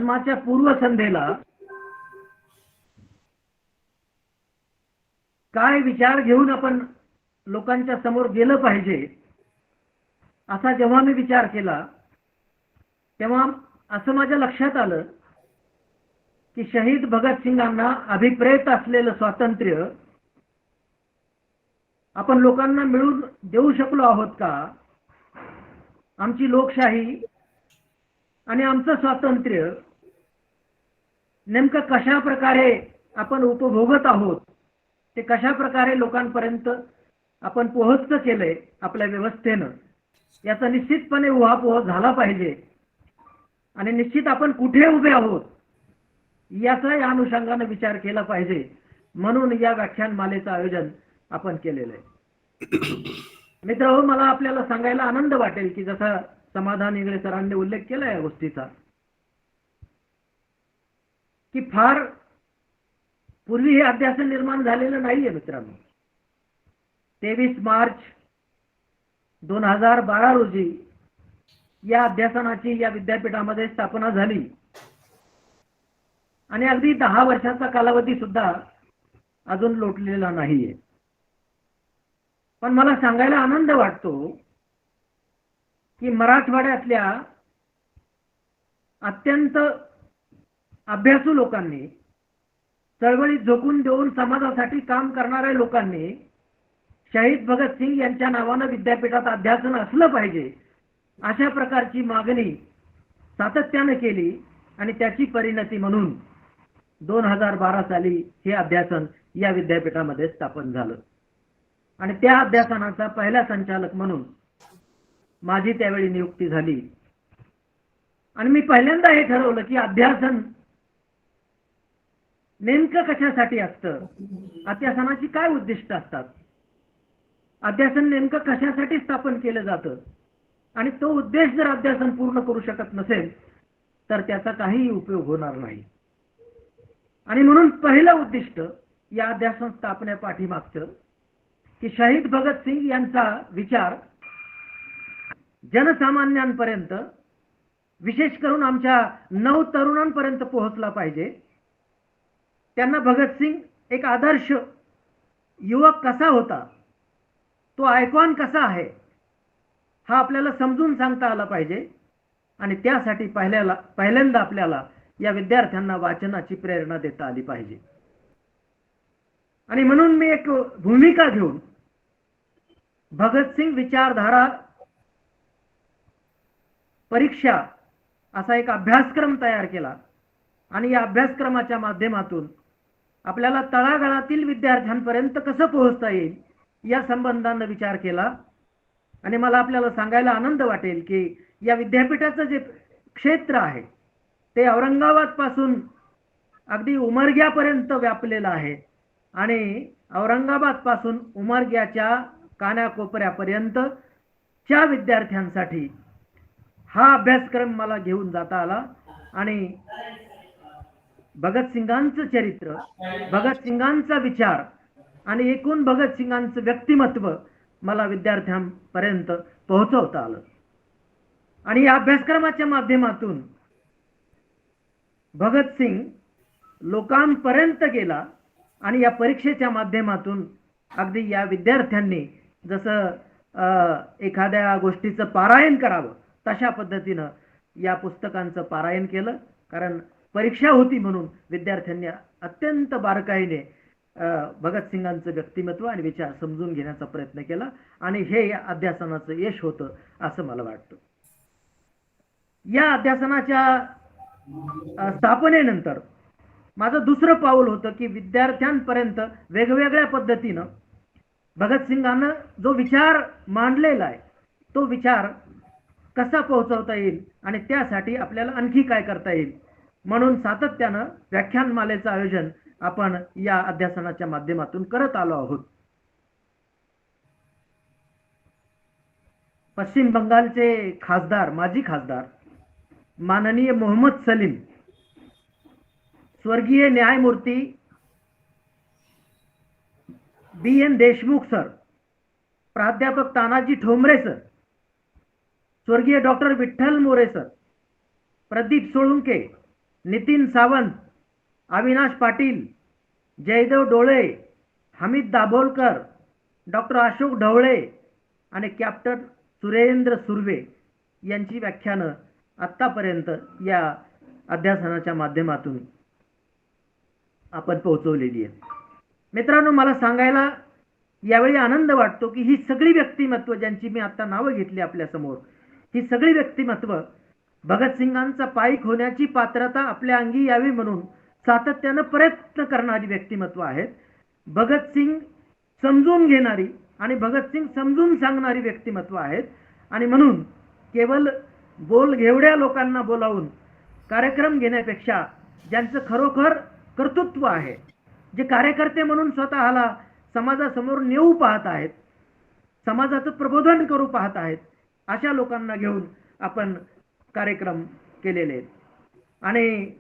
अध्यात्माच्या पूर्वसंध्येला काय विचार घेऊन आपण लोकांच्या समोर गेलं पाहिजे असा जेव्हा मी विचार केला तेव्हा असं माझ्या लक्षात आलं की शहीद भगतसिंगांना अभिप्रेत असलेलं स्वातंत्र्य आपण लोकांना मिळून देऊ शकलो आहोत का? आमची लोकशाही आणि आमचं स्वातंत्र्य नेमकं कशा प्रकारे आपण उपभोगत आहोत, ते कशा प्रकारे लोकांपर्यंत आपण पोहोचतं केलंय आपल्या व्यवस्थेनं, याचा निश्चितपणे उहापोह झाला पाहिजे. आणि निश्चित आपण कुठे उभे आहोत याचा या अनुषंगाने विचार केला पाहिजे, म्हणून या व्याख्यानमालेचं आयोजन आपण केलेलं आहे. मित्रहो, मला आपल्याला सांगायला आनंद वाटेल की जसा समाधान इंगळे सरांनी उल्लेख केला या गोष्टीचा, की फार पूर्वी हे अध्यासन निर्माण झालेलं नाहीये मित्रांनो. 23 मार्च 2012 रोजी या अध्यासनाची या विद्यापीठामध्ये स्थापना झाली आणि अगदी 10 वर्षाचा कालावधी सुद्धा अजून लोटलेला नाहीये. पण मला सांगायला आनंद वाटतो की मराठवाड्यातल्या अत्यंत अभ्यासू लोकांनी, चळवळीत झोकून देऊन समाजासाठी काम करणाऱ्या लोकांनी शहीद भगतसिंग यांच्या नावानं विद्यापीठात अध्यासन असलं पाहिजे अशा प्रकारची मागणी सातत्याने केली आणि त्याची परिणती म्हणून 2012 साली हे अध्यासन या विद्यापीठामध्ये स्थापन झालं. आणि त्या अध्यासनाचा पहिला संचालक म्हणून माझी त्यावेळी नियुक्ती झाली. आणि मी पहिल्यांदा हे ठरवलं की अध्यासन नेमकं कशासाठी असतं, अध्यासनाची काय उद्दिष्ट असतात, अध्यासन नेमकं कशासाठी स्थापन केलं जातं, आणि तो उद्देश जर अध्यासन पूर्ण करू शकत नसेल तर त्याचा काहीही उपयोग होणार नाही. आणि म्हणून पहिलं उद्दिष्ट या अध्यासन स्थापनेपाठीमागचं की शहीद भगतसिंग यांचा विचार जनसामान्यांपर्यंत, विशेष करून आमच्या नवतरुणांपर्यंत पोहोचला पाहिजे. त्यांना भगतसिंग एक आदर्श युवक कसा होता, तो आयकॉन कसा आहे, हा आपल्याला समजून सांगता आला पाहिजे. आणि त्यासाठी पहिल्यांदा आपल्याला या विद्यार्थ्यांना वाचनाची प्रेरणा देता आली पाहिजे. आणि म्हणून मी एक भूमिका घेऊन भगतसिंग विचारधारा परीक्षा असा एक अभ्यासक्रम तयार केला. आणि या अभ्यासक्रमाच्या माध्यमातून आपल्याला तळागाळातील विद्यार्थ्यांपर्यंत कसं पोहोचता येईल या संबंधाने विचार केला. आणि मला आपल्याला सांगायला आनंद वाटेल की या विद्यापीठाचं जे क्षेत्र आहे ते औरंगाबाद पासून अगदी उमरग्यापर्यंत व्यापलेलं आहे. आणि औरंगाबाद पासून उमरग्याच्या कानाकोपऱ्यापर्यंत च्या विद्यार्थ्यांसाठी हा अभ्यासक्रम मला घेऊन जाता आला. आणि भगतसिंगांचं चरित्र, भगतसिंगांचा विचार आणि एकूण भगतसिंगांचं व्यक्तिमत्व मला विद्यार्थ्यांपर्यंत पोहोचवता आलं. आणि या अभ्यासक्रमाच्या माध्यमातून भगतसिंग लोकांपर्यंत गेला. आणि या परीक्षेच्या माध्यमातून अगदी या विद्यार्थ्यांनी जसं एखाद्या गोष्टीचं पारायण करावं तशा पद्धतीनं या पुस्तकांचं पारायण केलं. कारण परीक्षा होती म्हणून विद्यार्थ्यांनी अत्यंत बारकाईने भगतसिंगांचं व्यक्तिमत्व आणि विचार समजून घेण्याचा प्रयत्न केला. आणि हे या अध्यासनाचं यश होतं असं मला वाटतं. या अध्यासनाच्या स्थापनेनंतर माझं दुसरं पाऊल होतं की विद्यार्थ्यांपर्यंत वेगवेगळ्या पद्धतीनं भगतसिंगांना जो विचार मांडलेला आहे तो विचार कसा पोहोचवता येईल आणि त्यासाठी आपल्याला आणखी काय करता येईल, म्हणून सातत्यानं व्याख्यानमालेचं आयोजन आपण या अध्यासनाच्या माध्यमातून करत आलो आहोत. पश्चिम बंगालचे खासदार, माजी खासदार माननीय मोहम्मद सलीम, स्वर्गीय न्यायमूर्ती BN देशमुख सर, प्राध्यापक तानाजी ठोंबरे सर, स्वर्गीय डॉक्टर विठ्ठल मोरे सर, प्रदीप सोळुंके, नितीन सावंत, अविनाश पाटील, जयदेव डोळे, हमीद दाभोलकर, डॉक्टर अशोक ढवळे आणि कॅप्टन सुरेंद्र सुर्वे यांची व्याख्यानं आत्तापर्यंत या अध्यासनाच्या माध्यमातून आपण पोहोचवलेली आहे. मित्रांनो, मला सांगायला यावेळी आनंद वाटतो की ही सगळी व्यक्तिमत्व ज्यांची मी आता नावं घेतली आपल्या समोर, ही सगळी व्यक्तिमत्व भगतसिंगांचा पाईक होण्याची पात्रता आपल्या अंगी यावी म्हणून सातत्यानं प्रयत्न करणारी व्यक्तिमत्व आहेत. भगतसिंग समजून घेणारी आणि भगतसिंग समजून सांगणारी व्यक्तिमत्व आहेत. आणि म्हणून केवळ बोलघेवड्या लोकांना बोलावून कार्यक्रम घेण्यापेक्षा ज्यांचं खरोखर कर्तृत्व आहे, जे कार्यकर्ते म्हणून स्वतःला समाजासमोर नेऊ पाहत आहेत, समाजाचं प्रबोधन करू पाहत आहेत, अशा लोकांना घेऊन आपण कार्यक्रम केलेले आहेत. आणि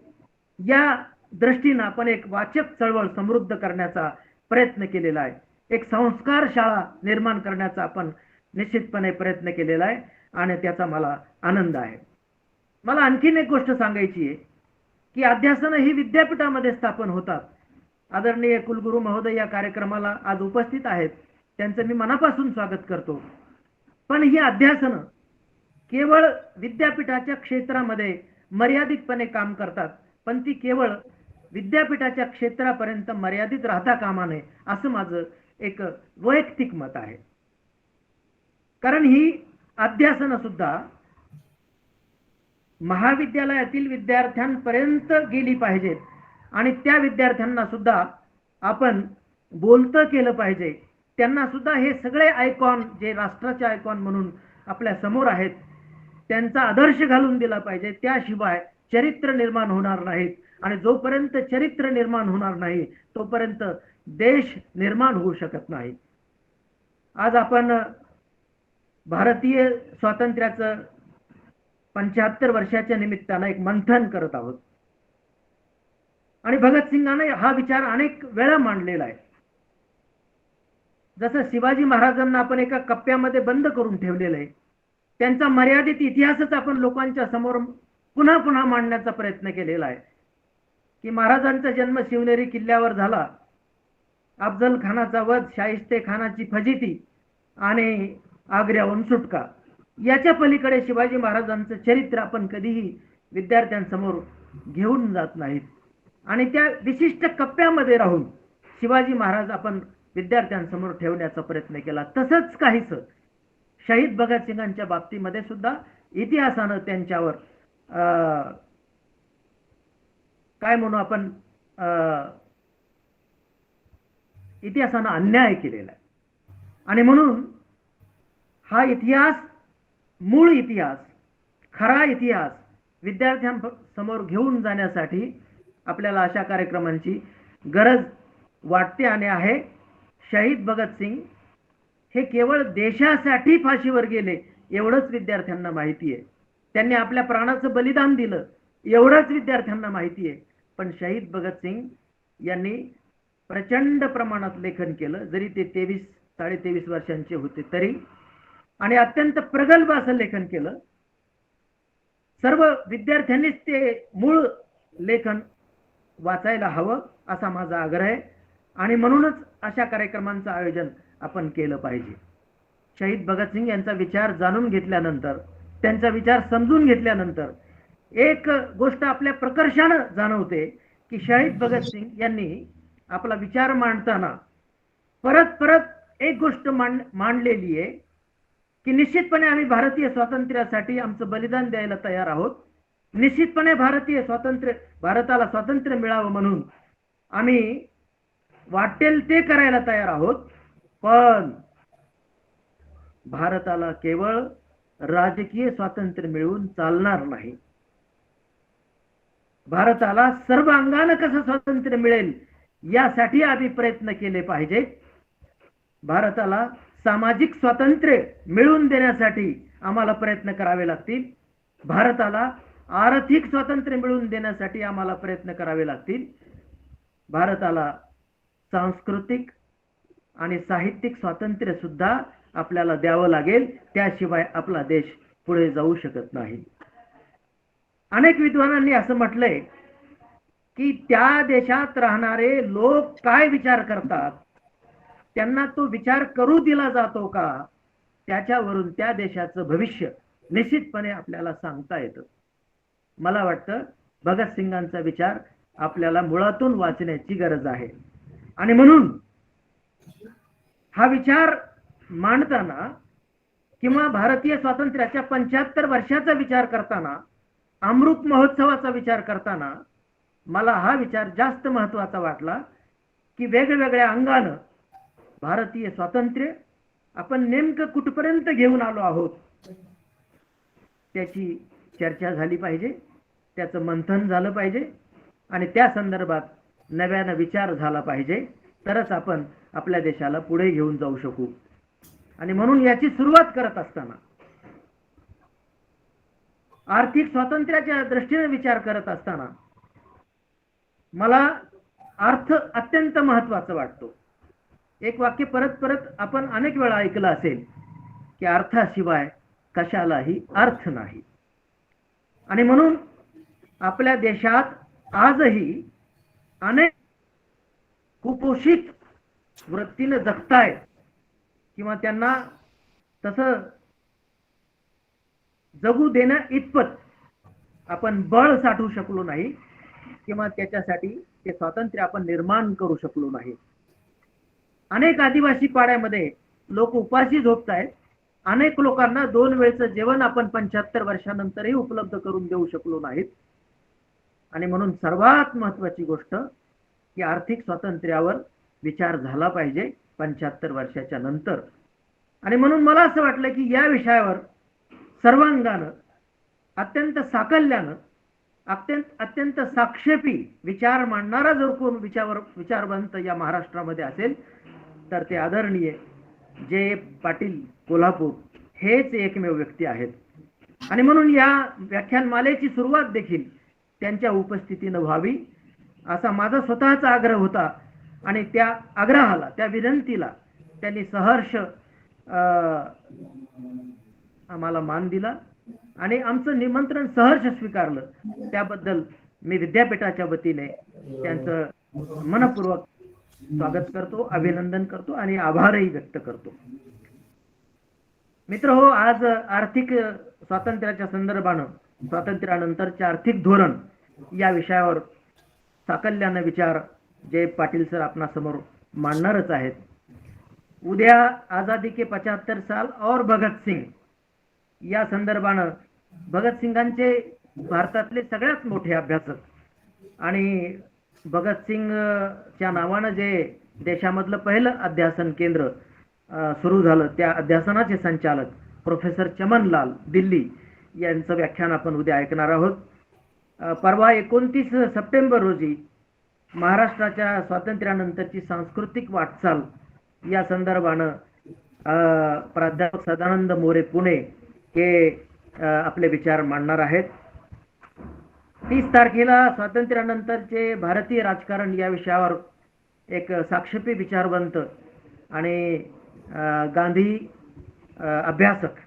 या दृष्टीनं आपण एक वाचक चळवळ समृद्ध करण्याचा प्रयत्न केलेला आहे. एक संस्कार शाळा निर्माण करण्याचा आपण निश्चितपणे प्रयत्न केलेला आहे आणि त्याचा मला आनंद आहे. मला आणखीन एक गोष्ट सांगायची आहे की अध्यासनं ही विद्यापीठामध्ये स्थापन होतात. आदरणीय कुलगुरू महोदय या कार्यक्रमाला आज उपस्थित आहेत, त्यांचं मी मनापासून स्वागत करतो. पण ही अध्यासनं केवळ विद्यापीठाच्या क्षेत्रामध्ये मर्यादितपणे काम करतात, पण ती केवळ विद्यापीठाच्या क्षेत्रापर्यंत मर्यादित राहता कामा नये असं माझं एक वैयक्तिक मत आहे. कारण ही अध्यासनं सुद्धा महाविद्यालयातील विद्यार्थ्यांपर्यंत गेली पाहिजेत आणि त्या विद्यार्थ्यांना सुद्धा आपण बोलतं केलं पाहिजे. त्यांना सुद्धा हे सगळे आयकॉन जे राष्ट्राचे आयकॉन म्हणून आपल्या समोर आहेत त्यांचा आदर्श घालून दिला पाहिजे. त्याशिवाय चरित्र निर्माण होणार नाहीत आणि जोपर्यंत चरित्र निर्माण होणार नाही तोपर्यंत देश निर्माण होऊ शकत नाही. आज आपण भारतीय स्वातंत्र्याचं 75 वर्षाच्या निमित्तानं एक मंथन करत आहोत आणि भगतसिंगाने हा विचार अनेक वेळा मांडलेला आहे. जसं शिवाजी महाराजांना आपण एका कप्प्यामध्ये बंद करून ठेवलेलं आहे, त्यांचा मर्यादित इतिहासच आपण लोकांच्या समोर पुन्हा पुन्हा मांडण्याचा प्रयत्न केलेला आहे की महाराजांचा जन्म शिवनेरी किल्ल्यावर झाला, अफजल खानाचा वध, शाहिस्ते खानाची फजिती आणि आग्र्याहून सुटका. याच्या पलीकडे शिवाजी महाराजांचं चरित्र आपण कधीही विद्यार्थ्यांसमोर घेऊन जात नाहीत आणि त्या विशिष्ट कप्प्यामध्ये राहून शिवाजी महाराज आपण विद्यार्थ्यांसमोर ठेवण्याचा प्रयत्न केला. तसंच काहीच शहीद भगतसिंगांच्या बाबतीमध्ये सुद्धा इतिहासानं त्यांच्यावर काय म्हणू आपण इतिहासानं अन्याय केलेला आहे. आणि म्हणून हा इतिहास, मूळ इतिहास, खरा इतिहास विद्यार्थ्यांसमोर घेऊन जाण्यासाठी आपल्याला अशा कार्यक्रमांची गरज वाटते आणि आहे. शहीद भगतसिंग हे केवळ देशासाठी फाशीवर गेले एवढंच विद्यार्थ्यांना माहिती आहे. त्यांनी आपल्या प्राणाचं बलिदान दिलं एवढंच विद्यार्थ्यांना माहिती आहे. पण शहीद भगतसिंग यांनी प्रचंड प्रमाणात लेखन केलं, जरी ते 23-23.5 वर्षांचे होते तरी, आणि अत्यंत प्रगल्भ असं लेखन केलं. सर्व विद्यार्थ्यांनीच ते मूळ लेखन वाचायला हवं असा माझा आग्रह आहे आणि म्हणूनच अशा कार्यक्रमांचं आयोजन आपण केलं पाहिजे. शहीद भगतसिंग यांचा विचार जाणून घेतल्यानंतर, त्यांचा विचार समजून घेतल्यानंतर एक गोष्ट आपल्या प्रकर्षानं जाणवते की शहीद भगतसिंग यांनी आपला विचार मांडताना परत परत एक गोष्ट मांडलेली आहे की निश्चितपणे आम्ही भारतीय स्वातंत्र्यासाठी आमचं बलिदान द्यायला तयार आहोत. निश्चितपणे भारताला स्वातंत्र्य मिळावं म्हणून आम्ही वाटेल ते करायला तयार आहोत. पण भारताला केवळ राजकीय स्वातंत्र्य मिळवून चालणार नाही. भारताला सर्व अंगानं कसं स्वातंत्र्य मिळेल यासाठी आम्ही प्रयत्न केले पाहिजे. भारताला सामाजिक स्वातंत्र्य मिळवून देण्यासाठी आम्हाला प्रयत्न करावे लागतील. भारताला आर्थिक स्वातंत्र्य मिळवून देण्यासाठी आम्हाला प्रयत्न करावे लागतील. भारताला सांस्कृतिक आणि साहित्यिक स्वातंत्र्य सुद्धा आपल्याला द्यावं लागेल. त्याशिवाय आपला देश पुढे जाऊ शकत नाही. अनेक विद्वानांनी असं म्हटलंय की त्या देशात राहणारे लोक काय विचार करतात, त्यांना तो विचार करू दिला जातो का, त्याच्यावरून त्या देशाचं भविष्य निश्चितपणे आपल्याला सांगता येतं. मला वाटतं भगतसिंगांचा विचार आपल्याला मुळातून वाचण्याची गरज आहे. आणि म्हणून हा विचार मांडताना किंवा भारतीय स्वातंत्र्याच्या 75 वर्षाचा विचार करताना, अमृत महोत्सवाचा विचार करताना मला हा विचार जास्त महत्त्वाचा वाटला की वेगवेगळ्या अंगानं भारतीय स्वातंत्र्य आपण नेमकं कुठपर्यंत घेऊन आलो आहोत त्याची चर्चा झाली पाहिजे, त्याचं मंथन झालं पाहिजे आणि त्या संदर्भात नव्यानं विचार झाला पाहिजे, तरच आपण आपल्या देशाला पुढे घेऊन जाऊ शकू. आणि म्हणून याची सुरुवात करत असताना, आर्थिक स्वातंत्र्याच्या दृष्टीने विचार करत असताना मला अर्थ अत्यंत महत्त्वाचा वाटतो. एक वाक्य परत परत आपण अनेक वेळा ऐकलं असेल की अर्थाशिवाय कशालाही अर्थ नाही. आणि म्हणून आपल्या देशात आजही अनेक कुपोषित वृत्तीने जगतायत किंवा त्यांना तसं जगू देण्या इतपत आपण बळ साठवू शकलो नाही किंवा त्याच्यासाठी ते स्वातंत्र्य आपण निर्माण करू शकलो नाही. अनेक आदिवासी पाड्यामध्ये लोक उपाशी झोपतायत. अनेक लोकांना 2 वेळचं जेवण आपण 75 वर्षानंतरही उपलब्ध करून देऊ शकलो नाहीत. आणि म्हणून सर्वात महत्त्वाची गोष्ट की आर्थिक स्वातंत्र्यावर विचार झाला पाहिजे 75 वर्षाच्या नंतर. आणि म्हणून मला असं वाटलं की या विषयावर सर्वांगानं, अत्यंत साकल्यानं, अत्यंत साक्षेपी विचार मांडणारा जर कोण विचारवंत या महाराष्ट्रामध्ये असेल तर ते आदरणीय जे पाटील कोल्हापूर हेच एकमेव व्यक्ती आहेत. आणि म्हणून या व्याख्यानमालेची सुरुवात देखील त्यांच्या उपस्थितीनं व्हावी असा माझा स्वतःचा आग्रह होता. आणि त्या आग्रहाला, त्या विनंतीला त्यांनी सहर्ष आम्हाला मान दिला आणि आमचं निमंत्रण सहर्ष स्वीकारलं. त्याबद्दल मी विद्यापीठाच्या वतीने त्यांचं मनपूर्वक स्वागत करतो, अभिनंदन करतो आणि आभारही व्यक्त करतो. मित्र हो, आज आर्थिक स्वातंत्र्याच्या संदर्भानं स्वातंत्र्यानंतरचे आर्थिक धोरण या विषयावर साकल्यानं विचार जे पाटील सर आपणासमोर मांडणारच आहेत. उद्या आजादी के 75 साल और भगत सिंग या संदर्भानं भगतसिंगांचे भारतातले सगळ्यात मोठे अभ्यासक आणि भगतसिंगच्या नावानं जे देशामधलं पहिलं अध्यासन केंद्र सुरू झालं त्या अध्यासनाचे संचालक प्रोफेसर चमनलाल दिल्ली यांचं व्याख्यान आपण उद्या ऐकणार आहोत. परवा 29 सप्टेंबर रोजी महाराष्ट्राच्या स्वातंत्र्यानंतरची सांस्कृतिक वाटचाल या संदर्भानं प्राध्यापक सदानंद मोरे पुणे हे आपले विचार मांडणार आहेत. 30 तारखेला स्वातंत्र्यानंतरचे भारतीय राजकारण या विषयावर एक साक्षेपी विचारवंत आणि गांधी अभ्यासक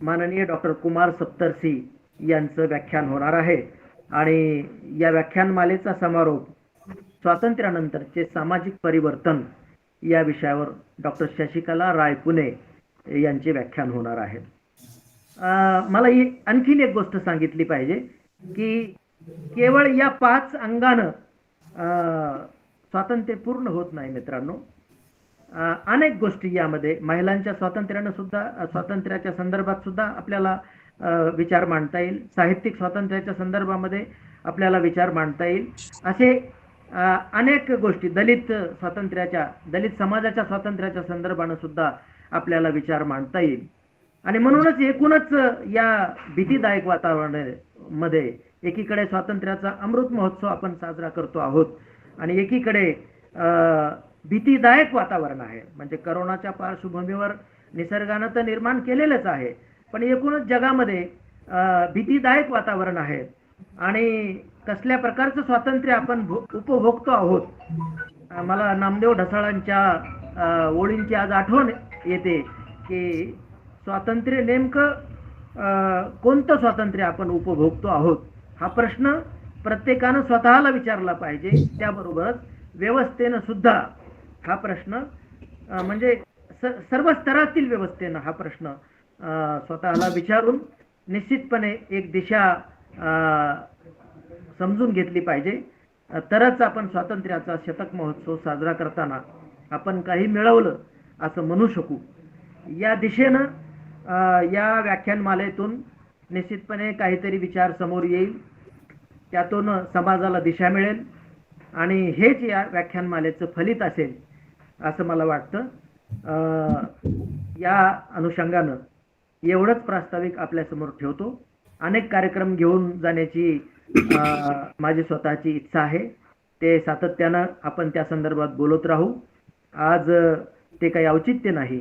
माननीय डॉक्टर कुमार सप्तर्षी यांचं व्याख्यान होणार आहे. आणि या व्याख्यानमालेचा समारोप स्वातंत्र्यानंतरचे सामाजिक परिवर्तन या विषयावर डॉक्टर शशिकला राय पुणे यांचे व्याख्यान होणार आहे. मला ही आणखीन एक गोष्ट सांगितली पाहिजे की केवळ या 5 अंगानं स्वातंत्र्य पूर्ण होत नाही मित्रांनो. अनेक गोष्टी यामध्ये महिलांच्या स्वातंत्र्याच्या संदर्भात सुद्धा आपल्याला विचार मांडता येईल. साहित्यिक स्वातंत्र्याच्या संदर्भामध्ये आपल्याला विचार मांडता येईल. असे अनेक गोष्टी दलित समाजाच्या स्वातंत्र्याच्या संदर्भानं सुद्धा आपल्याला विचार मांडता येईल. आणि म्हणूनच एकूणच या भीतीदायक वातावरणामध्ये एकीकडे स्वातंत्र्याचा अमृत महोत्सव आपण साजरा करतो आहोत आणि एकीकडे भीतीदायक वातावरण आहे. म्हणजे करोनाच्या पार्श्वभूमीवर निसर्गानं तर निर्माण केलेलंच आहे, पण एकूणच जगामध्ये भीतीदायक वातावरण आहे. आणि कसल्या प्रकारचं स्वातंत्र्य आपण उपभोगतो आहोत. मला नामदेव ढसाळांच्या ओळींची आज आठवण येते की स्वातंत्र्य नेमकं कोणतं स्वातंत्र्य आपण उपभोगतो आहोत हा प्रश्न प्रत्येकानं स्वतःला विचारला पाहिजे. त्याबरोबरच व्यवस्थेनं सुद्धा हा प्रश्न म्हणजे सर्व स्तरातील व्यवस्थेनं हा प्रश्न स्वतःला विचारून निश्चितपणे एक दिशा समजून घेतली पाहिजे. तरच आपण स्वातंत्र्याचा शतक महोत्सव साजरा करताना आपण काही मिळवलं असं म्हणू शकू. या दिशेनं या व्याख्यानमालेतून निश्चितपणे काहीतरी विचार समोर येईल, त्यातून समाजाला दिशा मिळेल आणि हेच या व्याख्यानमालेचं फलित असेल असं मला वाटतं. या अनुषंगानं एवढंच प्रास्ताविक आपल्यासमोर ठेवतो. अनेक कार्यक्रम घेऊन जाण्याची माझी स्वतःची इच्छा आहे. ते सातत्यानं आपण त्या संदर्भात बोलत राहू. आज ते काही औचित्य नाही,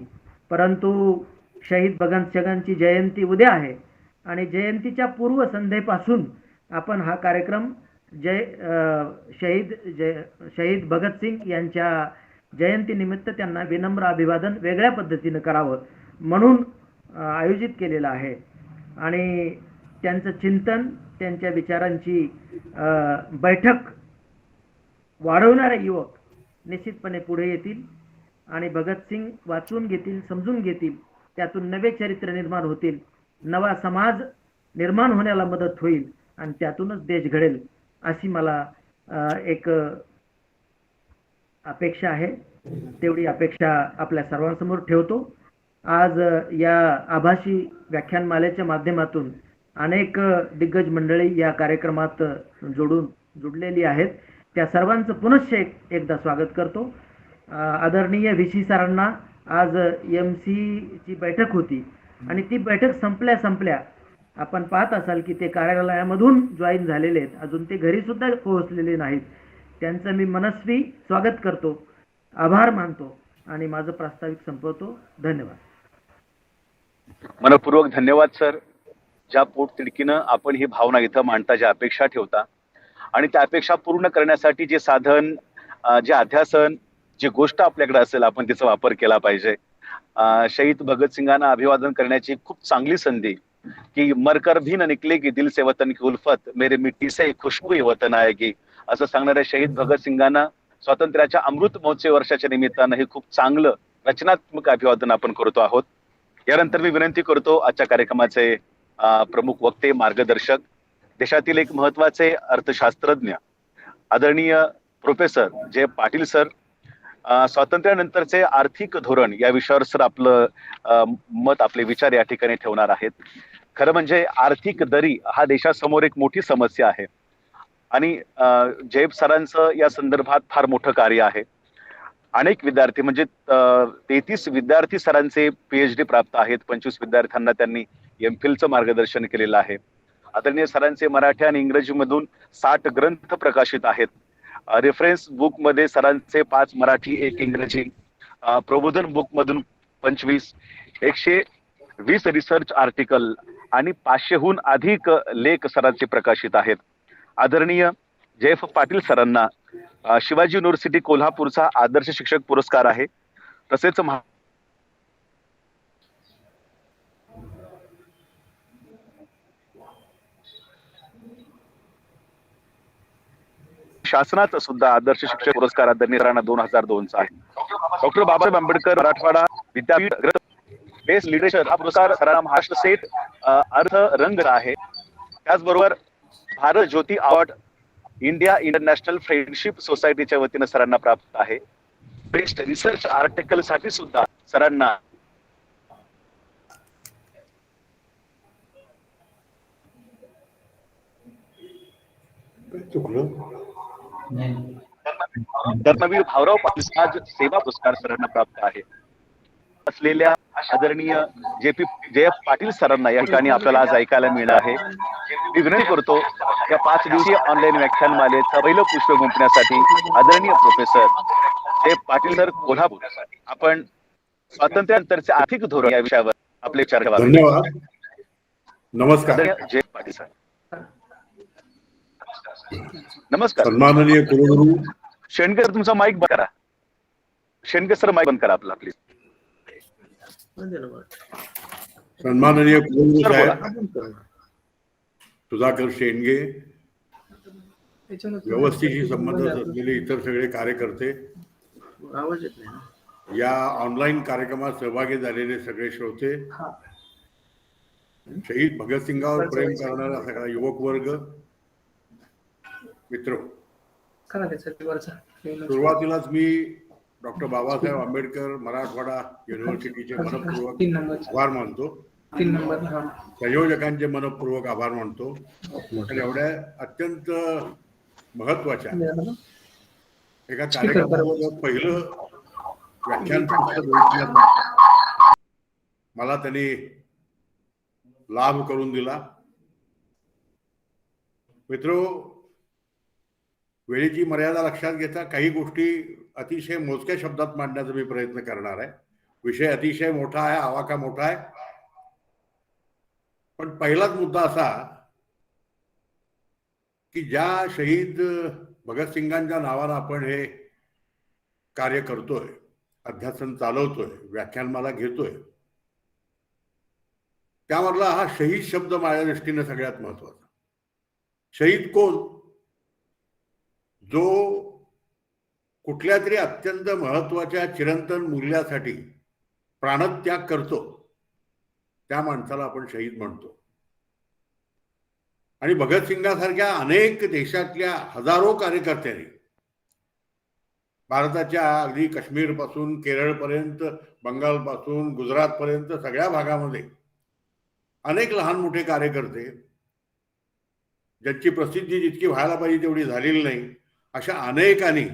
परंतु शहीद भगतसिंगांची जयंती उद्या आहे आणि जयंतीच्या पूर्वसंध्येपासून आपण हा कार्यक्रम शहीद भगतसिंग यांच्या जयंतीनिमित्त त्यांना विनम्र अभिवादन वेगळ्या पद्धतीनं करावं म्हणून आयोजित केलेला आहे. आणि त्यांचं चिंतन, त्यांच्या विचारांची बैठक वाढवणारे युवक निश्चितपणे पुढे येतील आणि भगतसिंग वाचून घेतील, समजून घेतील. त्यातून नवे चरित्र निर्माण होतील, नवा समाज निर्माण होण्याला मदत होईल आणि त्यातूनच देश घडेल अशी मला एक अपेक्षा आहे. तेवढी अपेक्षा आपल्या सर्वांसमोर ठेवतो. आज या आभासी व्याख्यानमालेच्या माध्यमातून अनेक दिग्गज मंडळी या कार्यक्रमात जुडलेली आहेत. त्या सर्वांचं पुनश्च एकदा स्वागत करतो. आदरणीय व्ही.सी. सरांना आज MC ची बैठक होती आणि ती बैठक संपल्या आपण पाहत असाल की ते कार्यालयामधून जॉईन झालेले आहेत, अजून ते घरी सुद्धा पोहोचलेले नाहीत. त्यांचं मी मनस्वी स्वागत करतो, आभार मानतो आणि माझं प्रास्ताविक संपवतो. धन्यवाद. मनपूर्वक धन्यवाद सर. ज्या पोटतिडकीनं आपण ही भावना इथं मांडता, ज्या अपेक्षा ठेवता आणि त्या अपेक्षा पूर्ण करण्यासाठी जे साधन, जे अध्यासन, जी गोष्ट आपल्याकडे असेल आपण तिचा वापर केला पाहिजे. शहीद भगतसिंगांना अभिवादन करण्याची खूप चांगली संधी की मरकर भी न निकले की दिल से वतन की उल्फत मेरे मिट्टी से खुशबू ये वतन आएगी असं सांगणाऱ्या शहीद भगतसिंगांना स्वातंत्र्याच्या अमृत महोत्सव वर्षाच्या निमित्तानं हे खूप चांगलं रचनात्मक अभिवादन आपण करतो आहोत. यानंतर मी विनंती करतो आजच्या कार्यक्रमाचे प्रमुख वक्ते, मार्गदर्शक, देशातील एक महत्वाचे अर्थशास्त्रज्ञ आदरणीय प्रोफेसर जय पाटील सर, स्वातंत्र्यानंतरचे आर्थिक धोरण या विषयावर सर आपलं मत, आपले विचार या ठिकाणी ठेवणार आहेत. खरं म्हणजे आर्थिक दरी हा देशासमोर एक मोठी समस्या आहे आणि जयब सरांचं या संदर्भात फार मोठं कार्य आहे. अनेक विद्यार्थी म्हणजे 33 विद्यार्थी सरांचे PhD प्राप्त आहेत. 25 विद्यार्थ्यांना त्यांनी MPhilचं मार्गदर्शन केलेलं आहे. आदरणीय सरांचे मराठी आणि इंग्रजी मधून 60 ग्रंथ प्रकाशित आहेत. रेफरन्स बुक मध्ये सरांचे 5 मराठी, 1 इंग्रजी, प्रबोधन बुक मधून 25, 120 रिसर्च आर्टिकल आणि 500हून अधिक लेख सरांचे प्रकाशित आहेत. आदरणीय जयफ पाटील सरांना शिवाजी युनिव्हर्सिटी कोल्हापूरचा आदर्श शिक्षक पुरस्कार आहे. तसेच शासनाचा सुद्धा आदर्श शिक्षक पुरस्कार आदरणीय सरांना 2002 चा आहे. डॉक्टर बाबासाहेब आंबेडकर मराठवाडा विद्यापीठ बेस्ट लिटरेचर हा पुरस्कार सरांना महाराष्ट्र स्टेट अर्थ रंग आहे. त्याचबरोबर भारत ज्योती अवॉर्ड इंडिया इंटरनॅशनल फ्रेंडशिप सोसायटीच्या वतीने सरांना प्राप्त आहे. बेस्ट रिसर्च आर्टिकल साठी सुद्धा सरांना धर्मवीर भाऊराव पाटील समाज सेवा पुरस्कार सरांना प्राप्त आहे. असलेल्या आदरणीय जयफ पाटील सरांना या ठिकाणी आपल्याला आज ऐकायला मिळणार आहे. मी विनंती करतो या 5 दिवसीय ऑनलाईन व्याख्यानमालेचं पहिलं पुष्प गुंफण्यासाठी आदरणीय प्रोफेसर जयफ पाटील सर, कोल्हापूर, आपण स्वातंत्र्यानंतरचे आर्थिक धोरण या विषयावर आपले विचार करावे. धन्यवाद. नमस्कार. जयफ पाटील सर. नमस्कार. सन्माननीय कुलगुरू शेंडके सर, तुमचा माईक बंद करा. शेंडके सर, माईक बंद करा आपला प्लीज. सन्माननीय कुलगुरू साहेब सुधाकर शेंडगे, व्यवस्थेशी संबंधित असलेले इतर सगळे कार्यकर्ते, आवाज येत नाही ना. या ऑनलाईन कार्यक्रमात सहभागी झालेले सगळे श्रोते, शहीद भगतसिंगावर प्रेम करणारा सगळा युवक वर्ग, मित्र, सुरुवातीलाच मी डॉक्टर बाबासाहेब आंबेडकर मराठवाडा युनिव्हर्सिटीचे मनपूर्वक आभार मानतो. संयोजकांचे मनपूर्वक आभार मानतो. आणि एवढ्या अत्यंत महत्वाच्या एका कार्यक्रमाचं पहिलं व्याख्यान मला त्यांनी लाभ करून दिला. मित्रो, वेळेची मर्यादा लक्षात घेता काही गोष्टी अतिशय मोजक्या शब्दात मांडण्याचा मी प्रयत्न करणार आहे. विषय अतिशय मोठा आहे, आवाका मोठा आहे. पण पहिलाच मुद्दा असा की ज्या शहीद भगतसिंगांच्या नावानं आपण हे कार्य करतोय, अध्यासन चालवतोय, व्याख्यानमाला घेतोय, त्यामधला हा शहीद शब्द माझ्या दृष्टीने सगळ्यात महत्वाचा. शहीद कोण? जो कुठल्या तरी अत्यंत महत्वाच्या चिरंतन मूल्यासाठी प्राणत्याग करतो, त्या माणसाला आपण शहीद म्हणतो. आणि भगतसिंगासारख्या अनेक देशातल्या हजारो कार्यकर्त्यांनी भारताच्या अगदी काश्मीर पासून केरळपर्यंत, बंगालपासून गुजरातपर्यंत सगळ्या भागामध्ये अनेक लहान मोठे कार्यकर्ते, ज्यांची प्रसिद्धी जितकी व्हायला पाहिजे तेवढी झालेली नाही, अशा अनेकांनी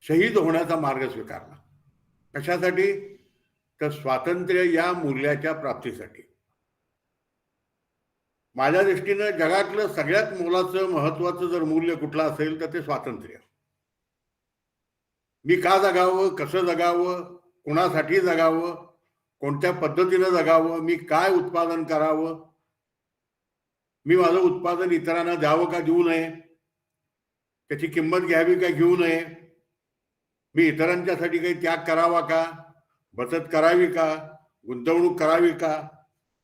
शहीद होण्याचा मार्ग स्वीकारला. कशासाठी? तर स्वातंत्र्य या मूल्याच्या प्राप्तीसाठी. माझ्या दृष्टीनं जगातलं सगळ्यात मोलाचं महत्वाचं जर मूल्य कुठलं असेल तर ते स्वातंत्र्य. मी का जगावं, कसं जगावं, कुणासाठी जगावं, कोणत्या पद्धतीनं जगावं, मी काय उत्पादन करावं, मी माझं उत्पादन इतरांना द्यावं का देऊ नये, त्याची किंमत घ्यावी का घेऊ नये, मी इतरांच्यासाठी काही त्याग करावा का, बचत करावी का, गुंतवणूक करावी का,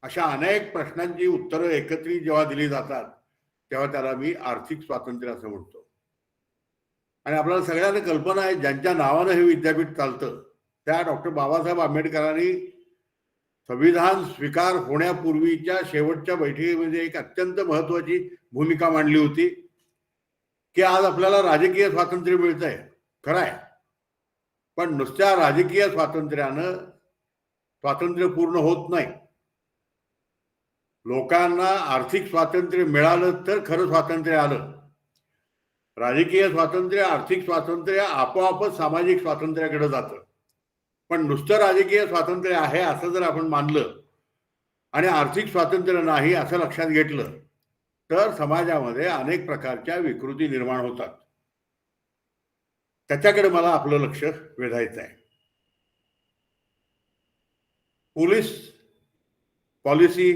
अशा अनेक प्रश्नांची उत्तरं एकत्रित जेव्हा दिली जातात तेव्हा त्याला मी आर्थिक स्वातंत्र्य असं म्हणतो. आणि आपल्याला सगळ्यांना कल्पना आहे, ज्यांच्या नावानं हे विद्यापीठ चालतं त्या डॉक्टर बाबासाहेब आंबेडकरांनी संविधान स्वीकार होण्यापूर्वीच्या शेवटच्या बैठकीमध्ये एक अत्यंत महत्वाची भूमिका मांडली होती की आज आपल्याला राजकीय स्वातंत्र्य मिळतंय, खरं आहे, पण नुसत्या राजकीय स्वातंत्र्यानं स्वातंत्र्य पूर्ण होत नाही. लोकांना आर्थिक स्वातंत्र्य मिळालं तर खरं स्वातंत्र्य आलं. राजकीय स्वातंत्र्य, आर्थिक स्वातंत्र्य आपोआपच सामाजिक स्वातंत्र्याकडे जातं. पण नुसतं राजकीय स्वातंत्र्य आहे असं जर आपण मानलं आणि आर्थिक स्वातंत्र्य नाही असं लक्षात घेतलं तर समाजामध्ये अनेक प्रकारच्या विकृती निर्माण होतात. त्याच्याकडे मला आपलं लक्ष वेधायचं आहे. पोलीस पॉलिसी,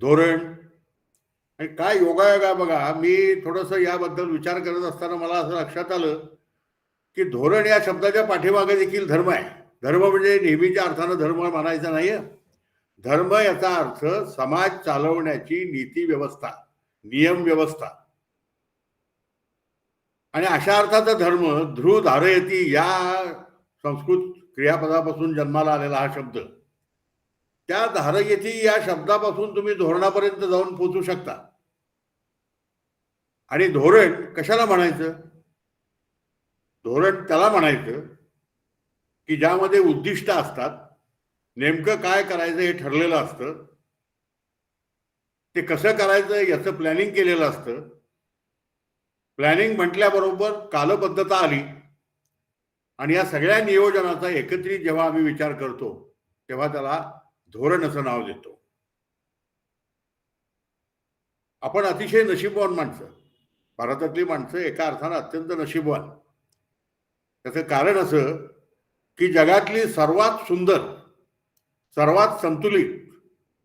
धोरण आणि काय योगायोगा बघा. मी थोडंसं याबद्दल विचार करत असताना मला असं लक्षात आलं की धोरण या शब्दाच्या पाठीमागे देखील धर्म आहे. धर्म म्हणजे नेहमीच्या अर्थानं धर्म म्हणायचा नाहीये. धर्म याचा अर्थ समाज चालवण्याची नीती व्यवस्था, नियम व्यवस्था. आणि अशा अर्थाचा धर्म ध्रुव धारयती या संस्कृत क्रियापदापासून जन्माला आलेला हा शब्द, त्या धारयती या शब्दापासून तुम्ही धोरणापर्यंत जाऊन पोहोचू शकता. आणि धोरण कशाला म्हणायचं? धोरण त्याला म्हणायचं की ज्यामध्ये उद्दिष्ट असतात, नेमकं काय करायचं हे ठरलेलं असतं, ते कसं करायचं याचं प्लॅनिंग केलेलं असतं. प्लॅनिंग म्हटल्याबरोबर कालबद्धता आली आणि या सगळ्या नियोजनाचा एकत्रित जेव्हा आम्ही विचार करतो तेव्हा त्याला धोरण असं नाव देतो. आपण अतिशय नशीबवान माणसं, भारतातली माणसं एका अर्थानं अत्यंत नशीबवान. त्याचं कारण असं की जगातली सर्वात सुंदर, सर्वात संतुलित,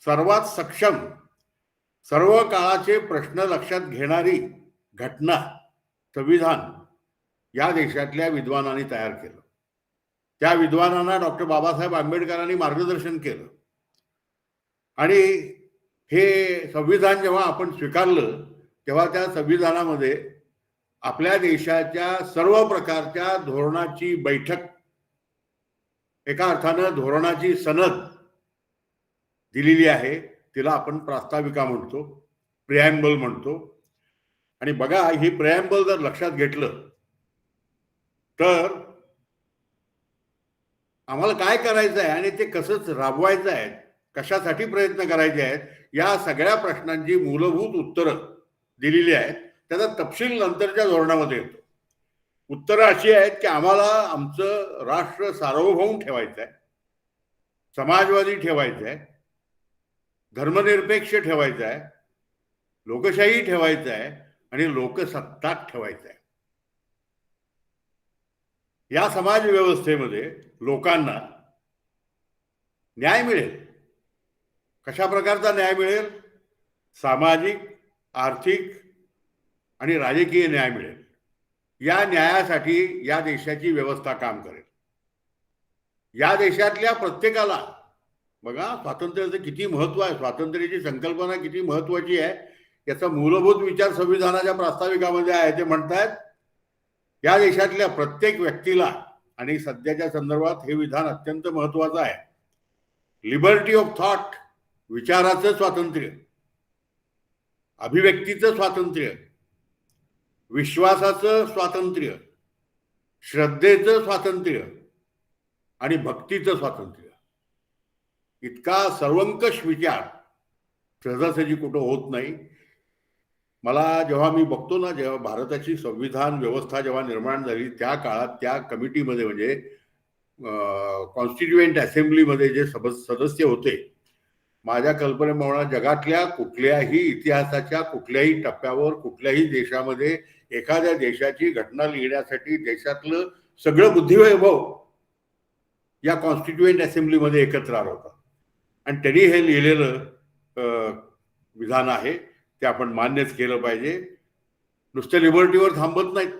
सर्वात सक्षम, सर्व काळाचे प्रश्न लक्षात घेणारी घटना, संविधान या देशातल्या विद्वानांनी तयार केलं. त्या विद्वानांना डॉक्टर बाबासाहेब आंबेडकरांनी मार्गदर्शन केलं. आणि हे संविधान जेव्हा आपण स्वीकारलं तेव्हा त्या संविधानामध्ये आपल्या देशाच्या सर्व प्रकारच्या धोरणाची बैठक, एका अर्थानं धोरणाची सनद दिलेली आहे. तिला आपण प्रास्ताविका म्हणतो, प्रिॲम्बल म्हणतो. आणि बघा, ही प्रिॲम्बल जर लक्षात घेतलं तर आम्हाला काय करायचं आहे आणि ते कसंच राबवायचं आहे, कशासाठी प्रयत्न करायचे आहेत, या सगळ्या प्रश्नांची मूलभूत उत्तरं दिलेली आहेत. त्याचा तपशील नंतरच्या धोरणामध्ये येतो. उत्तरं अशी आहेत की आम्हाला आमचं राष्ट्र सार्वभौम ठेवायचं आहे, समाजवादी ठेवायचं आहे, धर्मनिरपेक्ष ठेवायचं आहे, लोकशाही ठेवायचं आहे आणि लोकसत्ताक ठेवायचं आहे. या समाज व्यवस्थेमध्ये लोकांना न्याय मिळेल. कशा प्रकारचा न्याय मिळेल? सामाजिक, आर्थिक आणि राजकीय न्याय मिळेल. या न्यायासाठी या देशाची व्यवस्था काम करेल. या देशातल्या प्रत्येकाला, बघा स्वातंत्र्याचं किती महत्व आहे, स्वातंत्र्याची संकल्पना किती महत्वाची आहे, याचा मूलभूत विचार संविधानाच्या प्रास्ताविकामध्ये आहे. ते म्हणतात या देशातल्या प्रत्येक व्यक्तीला, आणि सध्याच्या संदर्भात हे विधान अत्यंत महत्वाचं आहे, लिबर्टी ऑफ थॉट, विचाराचं स्वातंत्र्य, अभिव्यक्तीचं स्वातंत्र्य, विश्वासाचं स्वातंत्र्य, श्रद्धेचं स्वातंत्र्य आणि भक्तीचं स्वातंत्र्य. इतका सर्वंकष विचार सहजासहजी कुठं होत नाही. मला जेव्हा मी बघतो ना, जेव्हा भारताची संविधान व्यवस्था जेव्हा निर्माण झाली त्या काळात त्या कमिटीमध्ये, म्हणजे कॉन्स्टिट्युएंट असेंब्लीमध्ये जे सदस्य होते, माझ्या कल्पनेप्रमाणे जगातल्या कुठल्याही इतिहासाच्या कुठल्याही टप्प्यावर कुठल्याही देशामध्ये एखाद्या देशाची घटना लिहिण्यासाठी देशातलं सगळं बुद्धिवैभव या कॉन्स्टिट्युएंट असेंब्लीमध्ये एकत्र आलं होतं. आणि त्यांनी हे लिहिलेलं विधान आहे, ते आपण मान्यच केलं पाहिजे. नुसत्या लिबर्टीवर थांबत नाहीत.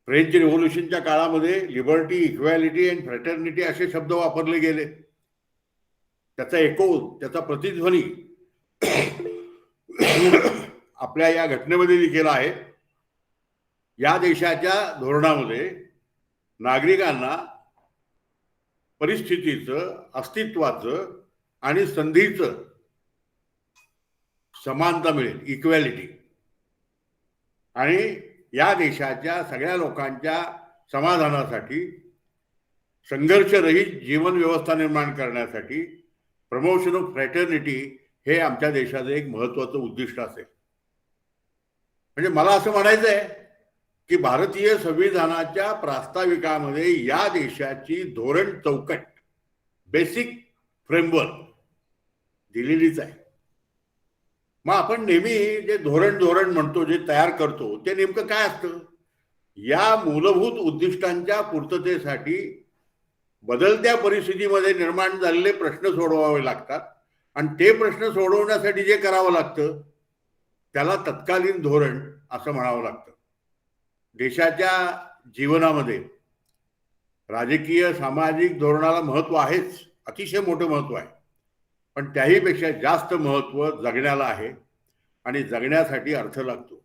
फ्रेंच रिव्होल्युशनच्या काळामध्ये लिबर्टी, इक्वॅलिटी अँड फ्रॅटर्निटी असे शब्द वापरले गेले. त्याचा एको, त्याचा प्रतिध्वनी आपल्या या घटनेमध्ये लिहिलेला आहे. या देशाच्या धोरणामध्ये नागरिकांना परिस्थितीचं, अस्तित्वाचं आणि संधीचं समानता मिळेल, इक्वॅलिटी. आणि या देशाच्या सगळ्या लोकांच्या समाधानासाठी, संघर्षरहित जीवन व्यवस्था निर्माण करण्यासाठी प्रमोशन ऑफ फ्रॅटर्निटी हे आमच्या देशाचं एक महत्वाचं उद्दिष्ट असेल. म्हणजे मला असं म्हणायचं आहे की भारतीय संविधानाच्या प्रास्ताविकामध्ये या देशाची धोरण चौकट, बेसिक फ्रेमवर्क दिलेलीच आहे. मग आपण नेहमी जे धोरण म्हणतो, जे तयार करतो, ते नेमकं काय असतं? या मूलभूत उद्दिष्टांच्या पूर्ततेसाठी बदलत्या परिस्थितीमध्ये निर्माण झालेले प्रश्न सोडवावे लागतात. आणि ते प्रश्न सोडवण्यासाठी जे करावं लागतं त्याला तत्कालीन धोरण असं म्हणावं लागतं. देशाच्या जीवनामध्ये राजकीय, सामाजिक धोरणाला महत्व आहेच, अतिशय मोठं महत्व आहे. पण त्याहीपेक्षा जास्त महत्व जगण्याला आहे आणि जगण्यासाठी अर्थ लागतो.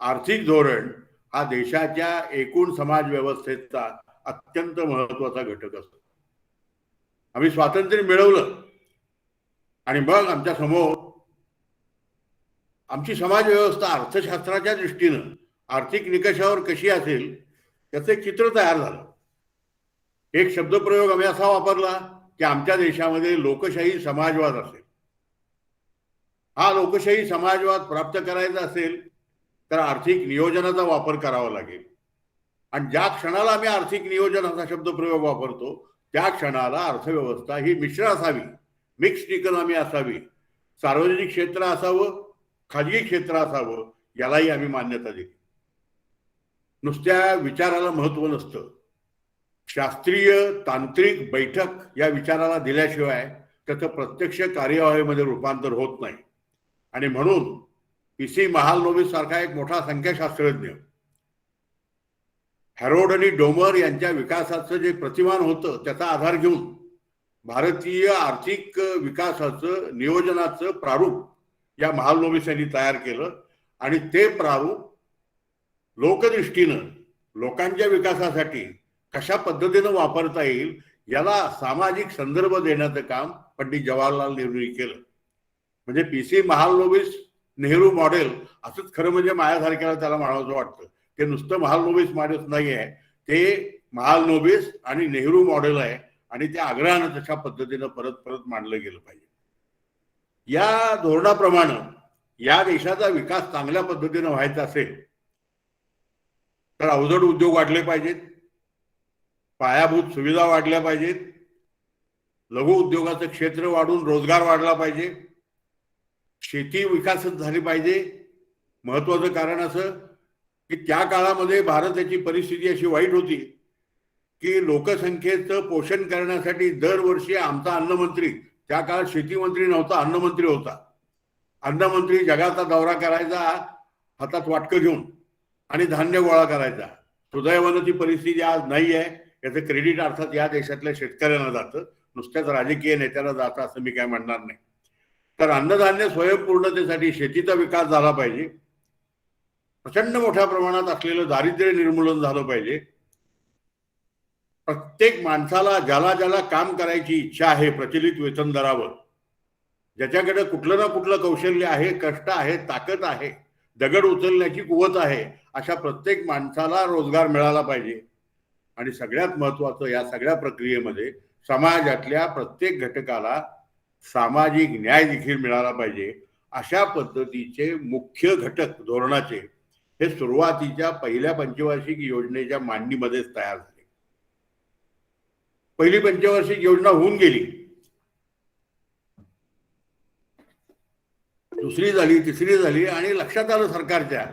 आर्थिक धोरण हा देशाच्या एकूण समाज व्यवस्थेचा अत्यंत महत्वाचा घटक असतो. आम्ही स्वातंत्र्य मिळवलं आणि मग आमच्या समोर आमची समाज व्यवस्था अर्थशास्त्राच्या दृष्टीनं आर्थिक निकषावर कशी असेल त्याचं एक चित्र तयार झालं. एक शब्दप्रयोग आम्ही असा वापरला की आमच्या देशामध्ये लोकशाही समाजवाद असेल. हा लोकशाही समाजवाद प्राप्त करायचा असेल तर आर्थिक नियोजनाचा वापर करावा लागेल. आणि ज्या क्षणाला आम्ही आर्थिक नियोजन असा शब्दप्रयोग वापरतो त्या क्षणाला अर्थव्यवस्था ही मिश्र असावी, मिक्स्ड इकॉनॉमी असावी, सार्वजनिक क्षेत्र असावं, खाजगी क्षेत्र असावं, यालाही आम्ही मान्यता दिली. नुसत्या विचाराला महत्व नसतं. शास्त्रीय तांत्रिक बैठक या विचाराला दिल्याशिवाय त्याचं प्रत्यक्ष कार्यवाहीमध्ये रूपांतर होत नाही. आणि म्हणून पी.सी. महालनोबिस सारखा एक मोठा संख्याशास्त्रज्ञ हॅरोड आणि डोमर यांच्या विकासाचं जे प्रतिमान होतं त्याचा आधार घेऊन भारतीय आर्थिक विकासाचं नियोजनाचं प्रारूप या महालनोबिस यांनी तयार केलं आणि ते प्रारूप लोकदृष्टीनं लोकांच्या विकासासाठी कशा पद्धतीनं वापरता येईल याला सामाजिक संदर्भ देण्याचं काम पंडित जवाहरलाल नेहरूंनी केलं. म्हणजे पीसी महालनोबिस नेहरू मॉडेल असंच खरं म्हणजे माझ्यासारख्याला त्याला म्हणावंसं वाटतं. ते नुसतं महालनोबिस मॉडेल नाही आहे, ते महालनोबिस आणि नेहरू मॉडेल आहे आणि त्या आग्रहानं तशा पद्धतीनं परत परत मांडलं गेलं पाहिजे. या धोरणाप्रमाणे या देशाचा विकास चांगल्या पद्धतीनं व्हायचा असेल तर अवजड उद्योग वाढले पाहिजेत, पायाभूत सुविधा वाढल्या पाहिजेत, लघु उद्योगाचं क्षेत्र वाढून रोजगार वाढला पाहिजे, शेती विकासच झाली पाहिजे. महत्वाचं कारण असं की त्या काळामध्ये भारताची परिस्थिती अशी वाईट होती की लोकसंख्येचं पोषण करण्यासाठी दरवर्षी आमचा अन्नमंत्री, त्या काळात शेती मंत्री नव्हता, अन्नमंत्री होता, अन्नमंत्री जगाचा दौरा करायचा हातात वाटकं घेऊन आणि धान्य गोळा करायचा. सुदैवानं ती परिस्थिती आज नाही आहे. याचं क्रेडिट अर्थात या देशातल्या शेतकऱ्यांना जातं, नुसत्याच राजकीय नेत्याला जातं असं मी काय म्हणणार नाही. तर अन्नधान्य स्वयंपूर्णतेसाठी शेतीचा विकास झाला पाहिजे, प्रचंड मोठ्या प्रमाणात असलेलं दारिद्र्य निर्मूलन झालं पाहिजे, प्रत्येक माणसाला ज्याला ज्याला काम करायची इच्छा आहे प्रचलित वेतन दरावर, ज्याच्याकडे कुठलं ना कुठलं कौशल्य आहे, कष्ट आहे, ताकद आहे, दगड उचलण्याची कुवत आहे, अशा प्रत्येक माणसाला रोजगार मिळाला पाहिजे. आणि सगळ्यात महत्वाचं या सगळ्या प्रक्रियेमध्ये समाजातल्या प्रत्येक घटकाला सामाजिक न्याय देखील मिळाला पाहिजे. अशा पद्धतीचे मुख्य घटक धोरणाचे हे सुरुवातीच्या पहिल्या पंचवार्षिक योजनेच्या मांडणीमध्येच तयार झाले. पहिली पंचवार्षिक योजना होऊन गेली, दुसरी झाली, तिसरी झाली आणि लक्षात आलं सरकारच्या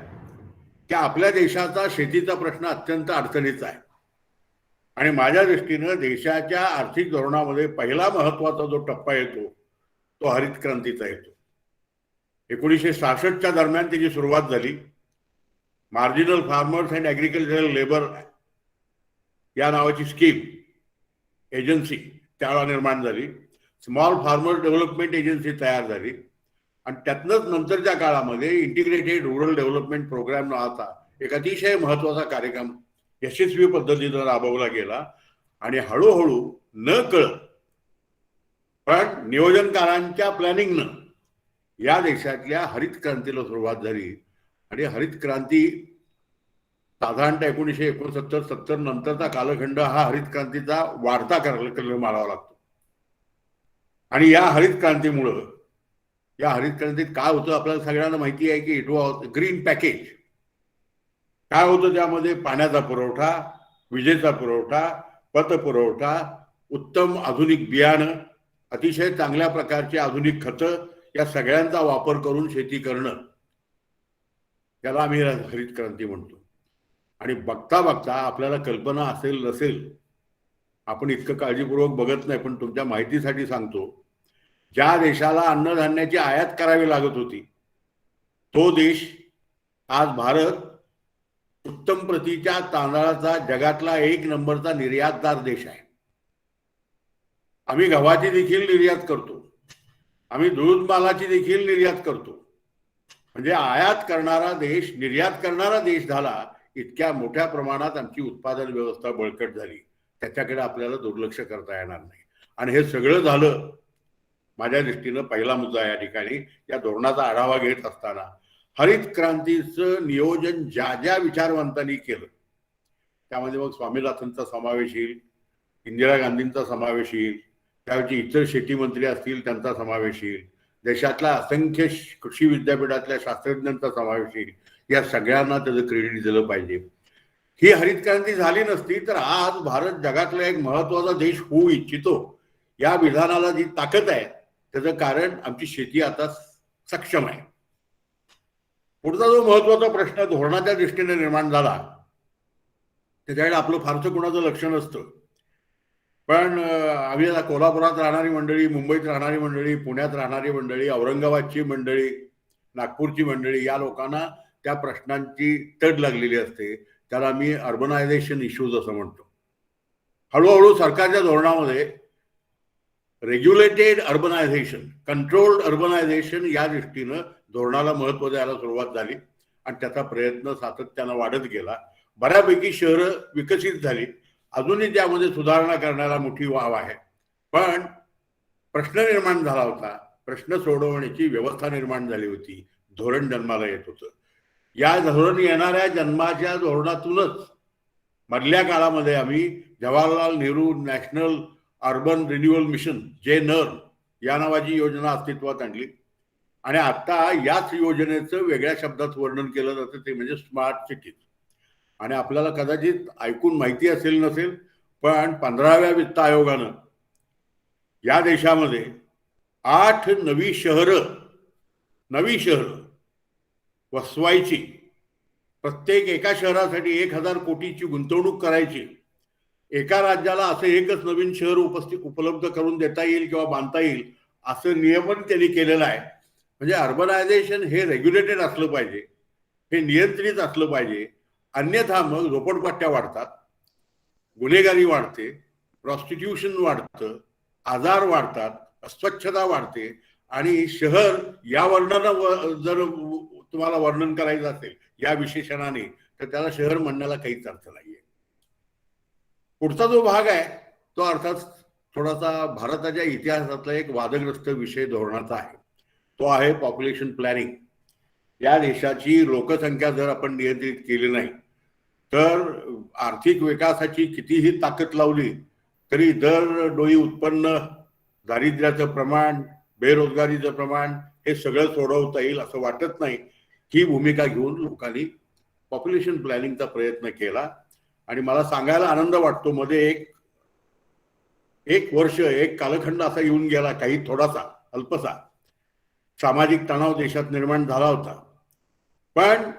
की आपल्या देशाचा शेतीचा प्रश्न अत्यंत अडचणीचा आहे. आणि माझ्या दृष्टीनं देशाच्या आर्थिक धोरणामध्ये पहिला महत्वाचा जो टप्पा येतो तो हरित क्रांतीचा येतो. 1966च्या दरम्यान त्याची सुरुवात झाली. Marginal farmers and agricultural labour या नावाची स्कीम एजन्सी त्यावेळा निर्माण झाली. स्मॉल फार्मर डेव्हलपमेंट एजन्सी तयार झाली आणि त्यातनंच नंतरच्या काळामध्ये इंटिग्रेटेड रुरल डेव्हलपमेंट प्रोग्राम नावाचा एक अतिशय महत्वाचा कार्यक्रम यशस्वी पद्धतीनं राबवला गेला. आणि हळूहळू न कळत पण नियोजनकारांच्या प्लॅनिंगनं या देशातल्या हरित क्रांतीला सुरुवात झाली. आणि हरित क्रांती साधारणतः 1969-70 नंतरचा कालखंड हा हरित क्रांतीचा वाढता कलम मानावा लागतो. आणि या हरित क्रांतीमुळं, या हरित क्रांतीत काय होतं आपल्याला सगळ्यांना माहिती आहे की इट वॉज ग्रीन पॅकेज. काय होतं त्यामध्ये? पाण्याचा पुरवठा, विजेचा पुरवठा, पतपुरवठा, उत्तम आधुनिक बियाणं, अतिशय चांगल्या प्रकारची आधुनिक खतं, या सगळ्यांचा वापर करून शेती करणं, त्याला आम्ही हरित क्रांती म्हणतो. आणि बघता बघता आपल्याला कल्पना असेल नसेल, आपण इतकं काळजीपूर्वक बघत नाही, पण तुमच्या माहितीसाठी सांगतो, ज्या देशाला अन्नधान्याची आयात करावी लागत होती तो देश आज भारत उत्तम प्रतीच्या तांदळाचा जगातला 1 नंबरचा निर्यातदार देश आहे. आम्ही गव्हाची देखील निर्यात करतो, आम्ही दूध मालाची देखील निर्यात करतो. म्हणजे आयात करणारा देश निर्यात करणारा देश झाला. इतक्या मोठ्या प्रमाणात आमची उत्पादन व्यवस्था बळकट झाली, त्याच्याकडे आपल्याला दुर्लक्ष करता येणार नाही. आणि हे सगळं झालं माझ्या दृष्टीनं पहिला मुद्दा या ठिकाणी या धोरणाचा आढावा घेत असताना हरित क्रांतीचं नियोजन ज्या ज्या विचारवंतांनी केलं त्यामध्ये मग स्वामीनाथनचा समावेश येईल, इंदिरा गांधींचा समावेश येईल, त्यावेळी इतर शेती मंत्री असतील त्यांचा समावेश येईल, देशातल्या असंख्य कृषी विद्यापीठातल्या शास्त्रज्ञांचा समावेश येईल. या सगळ्यांना त्याचं क्रेडिट दिलं पाहिजे. ही हरित क्रांती झाली नसती तर आज भारत जगातला एक महत्वाचा देश होऊ इच्छितो या विधानाला जी ताकद आहे त्याचं कारण आमची शेती आता सक्षम आहे. पुढचा जो महत्वाचा प्रश्न धोरणाच्या दृष्टीने निर्माण झाला त्याच्याकडे आपलं फारसं कुणाचं लक्ष नसतं. पण आम्ही आता कोल्हापुरात राहणारी मंडळी, मुंबईत राहणारी मंडळी, पुण्यात राहणारी मंडळी, औरंगाबादची मंडळी, नागपूरची मंडळी, या लोकांना त्या प्रश्नांची तड लागलेली असते. त्याला मी अर्बनायझेशन इश्यूज असं म्हणतो. हळूहळू सरकारच्या धोरणामध्ये रेग्युलेटेड अर्बनायझेशन, कंट्रोल्ड अर्बनायझेशन या दृष्टीनं धोरणाला महत्व द्यायला सुरुवात झाली आणि त्याचा प्रयत्न सातत्यानं वाढत गेला. बऱ्यापैकी शहरं विकसित झाली. अजूनही त्यामध्ये सुधारणा करण्याला मोठी वाव आहे. पण प्रश्न निर्माण झाला होता, प्रश्न सोडवण्याची व्यवस्था निर्माण झाली होती, धोरण जन्माला येत होतं. या धोरण येणाऱ्या जन्माच्या धोरणातूनच मधल्या काळामध्ये आम्ही Jawaharlal Nehru national urban renewal mission JNR या नावाची योजना अस्तित्वात आणली आणि आता याच योजनेचं वेगळ्या शब्दात वर्णन केलं जातं, ते म्हणजे स्मार्ट सिटीज. आणि आपल्याला कदाचित ऐकून माहिती असेल नसेल, पण 15व्या वित्त आयोगानं या देशामध्ये 8 नवी शहरं वसवायची, प्रत्येक एका शहरासाठी 1000 कोटीची गुंतवणूक करायची, एका राज्याला असं एकच नवीन शहर उपलब्ध करून देता येईल किंवा बांधता येईल असं नियमन त्यांनी केलेलं आहे. म्हणजे अर्बनायझेशन हे रेग्युलेटेड असलं पाहिजे, हे नियंत्रित असलं पाहिजे. अन्यथा मग झोपडपट्ट्या वाढतात, गुन्हेगारी वाढते, प्रॉस्टिट्यूशन वाढतं, आजार वाढतात, अस्वच्छता वाढते. आणि शहर या वर्णानं जर तुम्हाला वर्णन करायचं असेल या विशेषणाने, तर त्याला शहर म्हणण्याला काहीच अर्थ नाहीये. पुढचा जो भाग आहे तो अर्थात थोडासा भारताच्या इतिहासातला एक वादग्रस्त विषय धोरणाचा आहे. तो आहे पॉप्युलेशन प्लॅनिंग. या देशाची लोकसंख्या जर आपण नियंत्रित केली नाही तर आर्थिक विकासाची कितीही ताकद लावली तरी दरडोई उत्पन्न, दारिद्र्याचं प्रमाण, बेरोजगारीचं प्रमाण हे सगळं सोडवता येईल असं वाटत नाही. ही भूमिका घेऊन लोकांनी पॉप्युलेशन प्लॅनिंगचा प्रयत्न केला आणि मला सांगायला आनंद वाटतो, मध्ये एक वर्ष, एक कालखंड असा येऊन गेला, काही थोडासा अल्पसा सामाजिक तणाव देशात निर्माण झाला होता, पण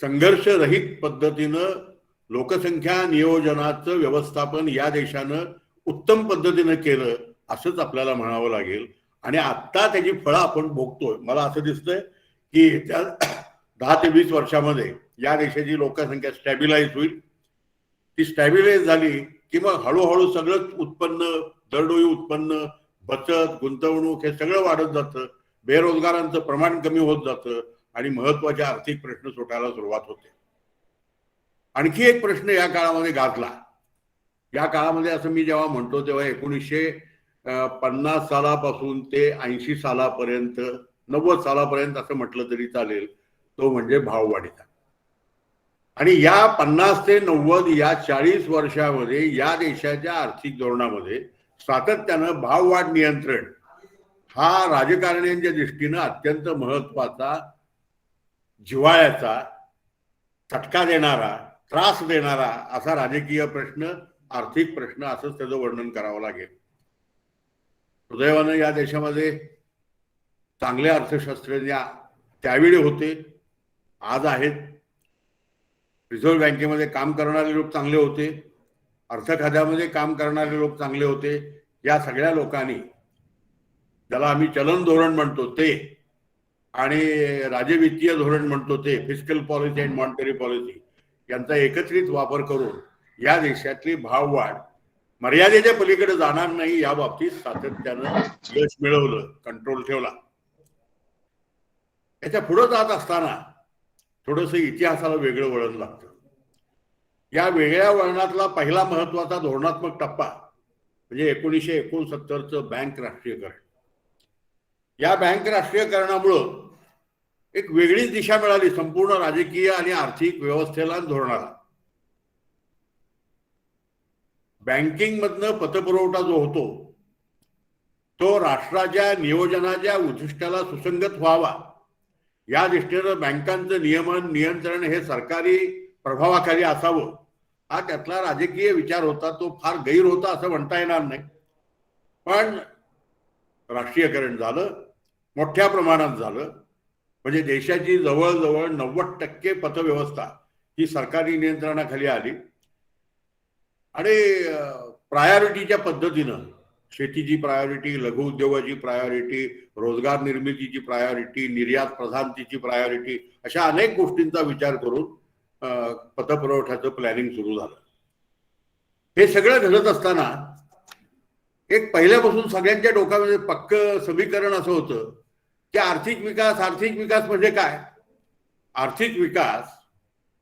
संघर्षरहित पद्धतीनं लोकसंख्या नियोजनाचं व्यवस्थापन या देशानं उत्तम पद्धतीनं केलं असंच आपल्याला म्हणावं लागेल. आणि आत्ता त्याची फळं आपण भोगतोय. मला असं दिसतंय की त्या 10 ते 20 वर्षामध्ये या देशाची लोकसंख्या स्टॅबिलाइज होईल. ती स्टॅबिलाइज झाली की मग हळूहळू सगळंच उत्पन्न, दरडोई उत्पन्न, बचत, गुंतवणूक हे सगळं वाढत जातं, बेरोजगारांचं प्रमाण कमी होत जातं आणि महत्वाचे आर्थिक प्रश्न सुटायला सुरुवात होते. आणखी एक प्रश्न या काळामध्ये गाजला. या काळामध्ये असं मी जेव्हा म्हणतो तेव्हा 1950 सालापासून ते 80 सालापर्यंत, 90 सालापर्यंत असं म्हटलं तरी चालेल, तो म्हणजे भाववाढीचा. आणि या 50 ते 90 या 40 वर्षामध्ये या देशाच्या आर्थिक धोरणामध्ये सातत्यानं भाववाढ नियंत्रण हा राजकारण्यांच्या दृष्टीनं अत्यंत महत्वाचा, जिव्हाळ्याचा, चटका देणारा, त्रास देणारा असा राजकीय प्रश्न, आर्थिक प्रश्न असंच त्याचं वर्णन करावं लागेल. सुदैवानं या देशामध्ये चांगले अर्थशास्त्रज्ञ त्यावेळी होते, आज आहेत. रिझर्व्ह बँकेमध्ये काम करणारे लोक चांगले होते, अर्थ खात्यामध्ये काम करणारे लोक चांगले होते. या सगळ्या लोकांनी, ज्याला आम्ही चलन धोरण म्हणतो ते आणि राजवित्तीय धोरण म्हणतो ते, fiscal policy and monetary policy यांचा एकत्रित वापर करून या देशातली भाववाढ मर्यादेच्या पलीकडे जाणार नाही या बाबतीत सातत्यानं यश मिळवलं, कंट्रोल ठेवला. याच्या पुढे जात असताना थोडंसं इतिहासाला वेगळं वळण लागतं. या वेगळ्या वळणातला पहिला महत्वाचा धोरणात्मक टप्पा म्हणजे 1969चं बँक राष्ट्रीयकरण. या बँक राष्ट्रीयकरणामुळं एक वेगळीच दिशा मिळाली संपूर्ण राजकीय आणि आर्थिक व्यवस्थेला, धोरणाला. बँकिंग मधनं पतपुरवठा जो होतो तो राष्ट्राच्या नियोजनाच्या उद्दिष्टाला सुसंगत व्हावा या दृष्टीनं बँकांचं नियमन, नियंत्रण हे सरकारी प्रभावाखाली असावं हा त्यातला राजकीय विचार होता. तो फार गैर होता असं म्हणता येणार नाही, पण राष्ट्रीयकरण झालं, मोठ्या प्रमाणात झालं. म्हणजे देशाची जवळजवळ 90% पतव्यवस्था ही सरकारी नियंत्रणाखाली आली आणि प्रायोरिटीच्या पद्धतीनं शेतीची प्रायोरिटी, लघु उद्योगाची प्रायोरिटी, रोजगार निर्मितीची प्रायोरिटी, निर्यात प्रधानतेची प्रायोरिटी अशा अनेक गोष्टींचा विचार करून पतपुरवठ्याचं प्लॅनिंग सुरू झालं. हे सगळं घडत असताना एक पहिल्यापासून सगळ्यांच्या डोक्यामध्ये पक्क समीकरण असं होतं की आर्थिक विकास म्हणजे काय? आर्थिक विकास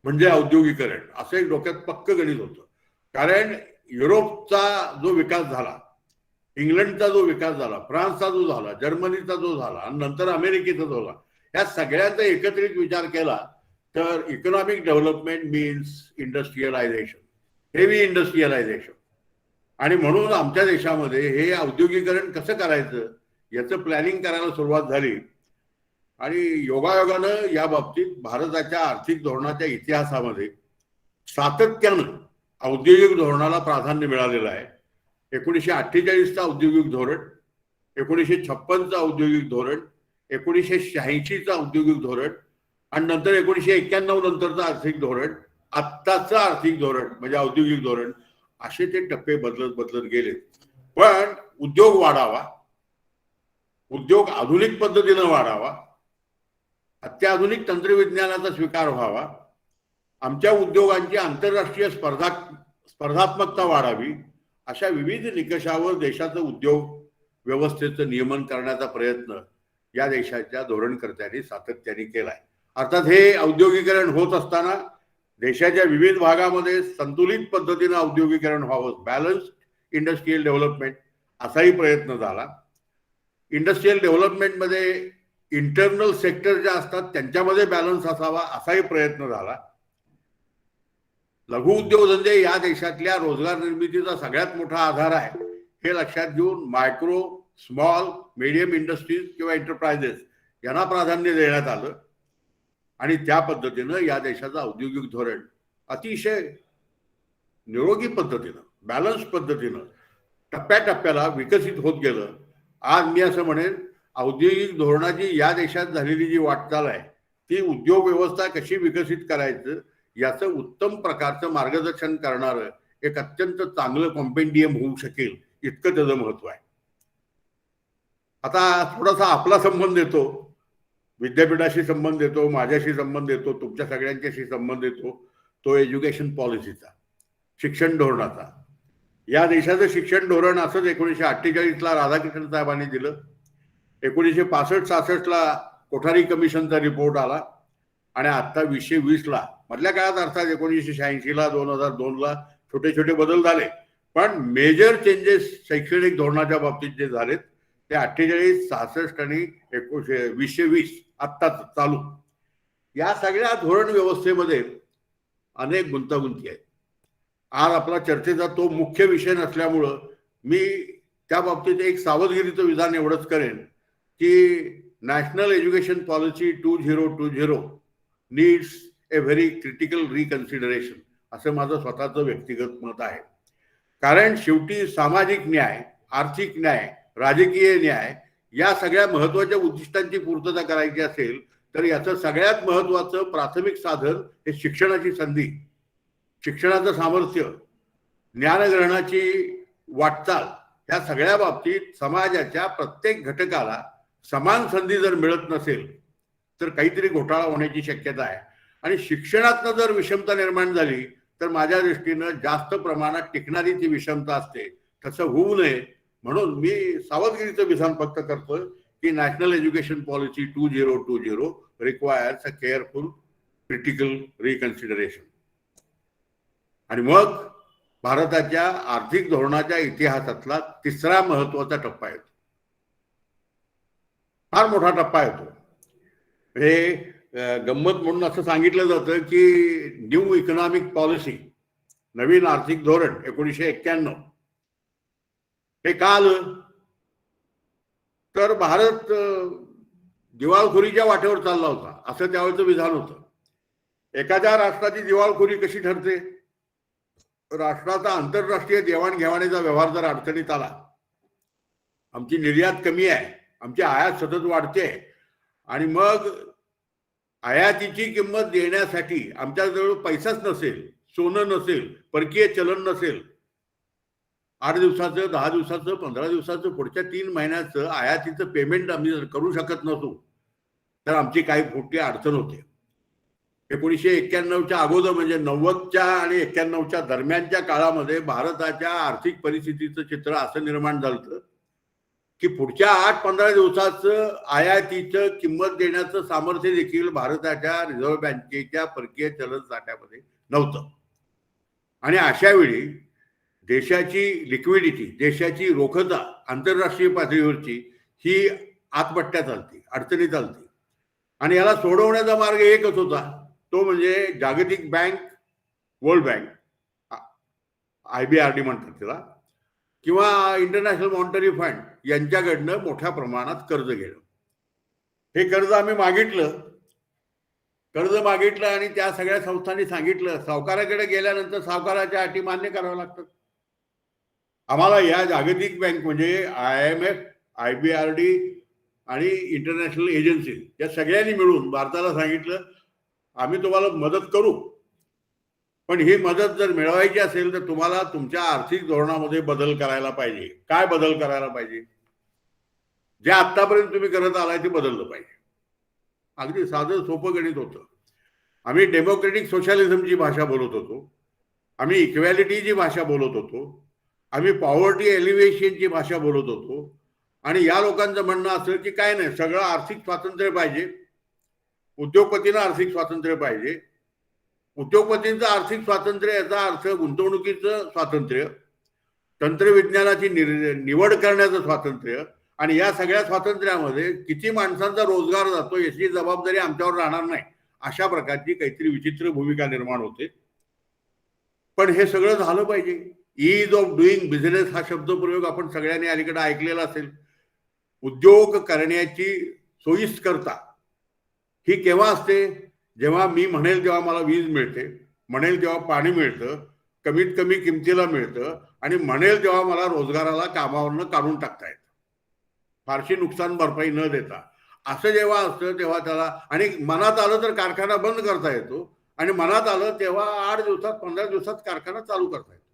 म्हणजे औद्योगिकरण, असं एक डोक्यात पक्क गणित होतं. कारण युरोपचा जो विकास झाला, इंग्लंडचा जो विकास झाला, फ्रान्सचा जो झाला, जर्मनीचा जो झाला आणि नंतर अमेरिकेचा जो झाला, या सगळ्यांचा एकत्रित विचार केला तर economic development means industrialisation, heavy industrialisation. आणि म्हणून आमच्या देशामध्ये हे औद्योगिकरण कसं करायचं याचं प्लॅनिंग करायला सुरुवात झाली. आणि योगायोगानं या बाबतीत भारताच्या आर्थिक धोरणाच्या इतिहासामध्ये सातत्यानं औद्योगिक धोरणाला प्राधान्य मिळालेलं आहे. 1948चा औद्योगिक धोरण, 1956चं औद्योगिक धोरण, 1986चं औद्योगिक धोरण आणि नंतर 1991 नंतरचं आर्थिक धोरण, आत्ताचं आर्थिक धोरण म्हणजे औद्योगिक धोरण, असे ते टप्पे बदलत बदलत गेले. पण उद्योग वाढावा, उद्योग आधुनिक पद्धतीनं वाढावा, अत्याधुनिक तंत्रविज्ञानाचा स्वीकार व्हावा, आमच्या उद्योगांची आंतरराष्ट्रीय स्पर्धात्मकता वाढावी, अशा विविध निकषावर देशाचं उद्योग व्यवस्थेचं नियमन करण्याचा प्रयत्न या देशाच्या धोरणकर्त्यांनी सातत्याने केलाय. अर्थात हे औद्योगिकरण होत असताना देशाच्या विविध भागामध्ये संतुलित पद्धतीनं औद्योगिकरण व्हावं, बॅलन्स्ड इंडस्ट्रियल डेव्हलपमेंट, असाही प्रयत्न झाला. इंडस्ट्रियल डेव्हलपमेंटमध्ये इंटरनल सेक्टर ज्या असतात त्यांच्यामध्ये बॅलन्स असावा, असाही प्रयत्न झाला. लघु उद्योगधंदे या देशातल्या रोजगार निर्मितीचा सगळ्यात मोठा आधार आहे, हे लक्षात घेऊन मायक्रो, स्मॉल, मीडियम इंडस्ट्रीज किंवा एंटरप्राइजेस यांना प्राधान्य देण्यात आलं. आणि त्या पद्धतीनं या देशाचं औद्योगिक धोरण अतिशय निरोगी पद्धतीनं, बॅलन्स पद्धतीनं टप्प्याटप्प्याला विकसित होत गेलं. आज मी असं म्हणेन, औद्योगिक धोरणाची या देशात झालेली जी वाटचाल आहे ती उद्योग व्यवस्था कशी विकसित करायचं याचं उत्तम प्रकारचं मार्गदर्शन करणारं एक अत्यंत चांगलं कॉम्पेंडियम होऊ शकेल, इतकं त्याचं महत्व आहे. आता थोडासा आपला संबंध येतो, विद्यापीठाशी संबंध येतो, माझ्याशी संबंध येतो, तुमच्या सगळ्यांच्याशी संबंध येतो, तो एज्युकेशन पॉलिसीचा, शिक्षण धोरणाचा. या देशाचं शिक्षण धोरण असंच 1948ला राधाकृष्णन साहेबांनी दिलं. 1965-66ला कोठारी कमिशनचा रिपोर्ट आला आणि आता 2020ला, मधल्या काळात अर्थात 1986ला 2002ला छोटे छोटे बदल झाले, पण मेजर चेंजेस शैक्षणिक धोरणाच्या बाबतीत जे झालेत ते 48, 66 आणि 2020 आत्ता चालू, या सगळ्या धोरण व्यवस्थेमध्ये अनेक गुंतागुंती आहेत. आज आपला चर्चेचा तो मुख्य विषय नसल्यामुळं मी त्या बाबतीत एक सावधगिरीचं विधान एवढंच करेन की national education policy 2020 needs a very critical reconsideration, असं माझं स्वतःचं व्यक्तिगत मत आहे. कारण शेवटी सामाजिक न्याय, आर्थिक न्याय, राजकीय न्याय या सगळ्या महत्वाच्या उद्दिष्टांची पूर्तता करायची असेल तर याचं सगळ्यात महत्वाचं प्राथमिक साधन हे शिक्षणाची संधी, शिक्षणाचं सामर्थ्य, ज्ञानग्रहणाची वाटचाल, या सगळ्या बाबतीत समाजाच्या प्रत्येक घटकाला समान संधी जर मिळत नसेल तर काहीतरी घोटाळा होण्याची शक्यता आहे. आणि शिक्षणातनं जर विषमता निर्माण झाली तर माझ्या दृष्टीनं जास्त प्रमाणात टिकणारी ती विषमता असते, तसं होऊ नये म्हणून मी सावधगिरीचं विधान फक्त करतोय की national education policy 2020 requires a careful critical reconsideration. आणि मग भारताच्या आर्थिक धोरणाच्या इतिहासातला तिसरा महत्वाचा टप्पा येतो, फार मोठा टप्पा येतो. हे गंमत म्हणून असं सांगितलं जातं की न्यू इकॉनॉमिक पॉलिसी, नवीन आर्थिक धोरण 1991, हे का आलं तर भारत दिवाळखोरीच्या वाटेवर चालला होता, असं त्यावेळेचं विधान होतं. एखाद्या राष्ट्राची दिवाळखोरी कशी ठरते? राष्ट्राचा आंतरराष्ट्रीय देवाणघेवाणीचा व्यवहार जर अडचणीत आला, आमची निर्यात कमी आहे, आमची आयात सतत वाढते आणि मग आयातीची किंमत देण्यासाठी आमच्याजवळ पैसाच नसेल, सोनं नसेल, परकीय चलन नसेल, 8 दिवसाचं, 10 दिवसाचं, 15 दिवसाचं, पुढच्या 3 महिन्याचं आयातीचं पेमेंट आम्ही जर करू शकत नसू तर आमची काही मोठी अडचण होते. 1991च्या अगोदर म्हणजे 90च्या आणि 91च्या दरम्यानच्या काळामध्ये भारताच्या आर्थिक परिस्थितीचं चित्र असं निर्माण झालं की पुढच्या 8-15 दिवसाचं आयातीचं किंमत देण्याचं सामर्थ्य देखील भारताच्या रिझर्व्ह बँकेच्या परकीय चलन साठ्यामध्ये नव्हतं. आणि अशा वेळी देशाची लिक्विडिटी, देशाची रोखता आंतरराष्ट्रीय पातळीवरची ही आतपट्ट्यात चालती, अडचणीत चालती. आणि याला सोडवण्याचा मार्ग एकच होता, तो म्हणजे जागतिक बँक, वर्ल्ड बँक, IBRD म्हणतात त्याला, किंवा इंटरनॅशनल मॉनिटरी फंड यांच्याकडनं मोठ्या प्रमाणात कर्ज घेणं. हे कर्ज आम्ही मागितलं आणि त्या सगळ्या संस्थांनी सांगितलं, सावकाराकडे गेल्यानंतर सावकाराच्या अटी मान्य कराव्या लागतात. आम्हाला या जागतिक बँक म्हणजे IMF, IBRD आणि इंटरनॅशनल एजन्सी या सगळ्यांनी मिळून भारताला सांगितलं, आम्ही तुम्हाला मदत करू, पण ही मदत जर मिळवायची असेल तर तुम्हाला तुमच्या आर्थिक धोरणामध्ये बदल करायला पाहिजे. काय बदल करायला पाहिजे? जे आतापर्यंत तुम्ही करत आलाय ते बदललं पाहिजे. अगदी साधं सोपं गणित होतं. आम्ही डेमोक्रेटिक सोशलिझमची भाषा बोलत होतो, आम्ही इक्वॅलिटीची भाषा बोलत होतो, आम्ही पॉवर्टी एलिव्हेशनची भाषा बोलत होतो. आणि या लोकांचं म्हणणं असं की काय नाही, सगळं आर्थिक स्वातंत्र्य पाहिजे, उद्योगपतींना आर्थिक स्वातंत्र्य पाहिजे, उद्योगपतींचं आर्थिक स्वातंत्र्य याचा अर्थ गुंतवणुकीचं स्वातंत्र्य, तंत्रविज्ञानाची निवड करण्याचं स्वातंत्र्य, आणि या सगळ्या स्वातंत्र्यामध्ये किती माणसांचा रोजगार जातो याची जबाबदारी आमच्यावर राहणार नाही, अशा प्रकारची काहीतरी विचित्र भूमिका निर्माण होते. पण हे सगळं झालं पाहिजे. ईज ऑफ डुईंग बिझनेस हा शब्दप्रयोग आपण सगळ्यांनी अलीकडे ऐकलेला असेल. उद्योग करण्याची सोयीस्करता ही केव्हा असते? जेव्हा मी म्हणेल तेव्हा मला वीज मिळते, म्हणेल तेव्हा पाणी मिळतं, कमीत कमी किमतीला मिळतं, आणि म्हणेल तेव्हा मला रोजगाराला कामावरनं काढून टाकता येतं, फारशी नुकसान भरपाई न देता. असं जेव्हा असतं तेव्हा त्याला, आणि मनात आलं तर कारखाना बंद करता येतो, आणि मनात आलं तेव्हा 8 दिवसात 15 दिवसात कारखाना चालू करता येतो.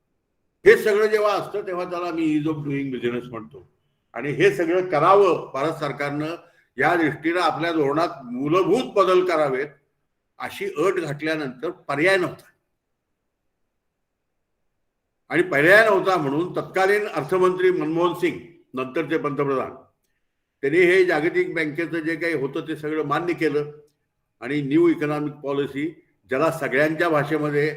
हे सगळं जेव्हा असतं तेव्हा त्याला मी ईज ऑफ डुईंग बिझनेस म्हणतो. आणि हे सगळं करावं भारत सरकारनं, या दृष्टीनं आपल्या धोरणात मूलभूत बदल करावेत, अशी अट घातल्यानंतर पर्याय नव्हता. आणि पर्याय नव्हता म्हणून तत्कालीन अर्थमंत्री मनमोहन सिंग, नंतरचे पंतप्रधान, त्यांनी हे जागतिक बँकेचं जे काही होतं ते सगळं मान्य केलं, आणि न्यू इकॉनॉमिक पॉलिसी, ज्याला सगळ्यांच्या भाषेमध्ये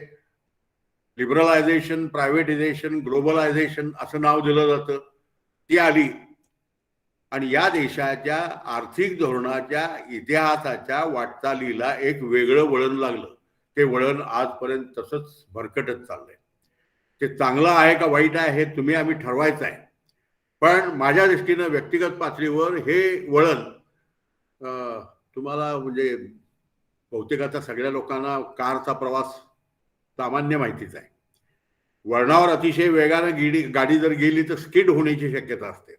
लिबरलायझेशन, प्रायव्हेटायझेशन, ग्लोबलायझेशन असं नाव दिलं जातं, ती आली. आणि या देशाच्या आर्थिक धोरणाच्या इतिहासाच्या वाटचालीला एक वेगळं वळण लागलं. ते वळण आजपर्यंत तसंच भरकटत चाललंय. ते चांगलं आहे का वाईट आहे हे तुम्ही आम्ही ठरवायचं आहे. पण माझ्या दृष्टीनं व्यक्तिगत पातळीवर हे वळण तुम्हाला म्हणजे बहुतेक आता सगळ्या लोकांना कारचा प्रवास सामान्य माहितीच आहे. वळणावर अतिशय वेगानं गाडी जर गेली तर स्किड होण्याची शक्यता असते.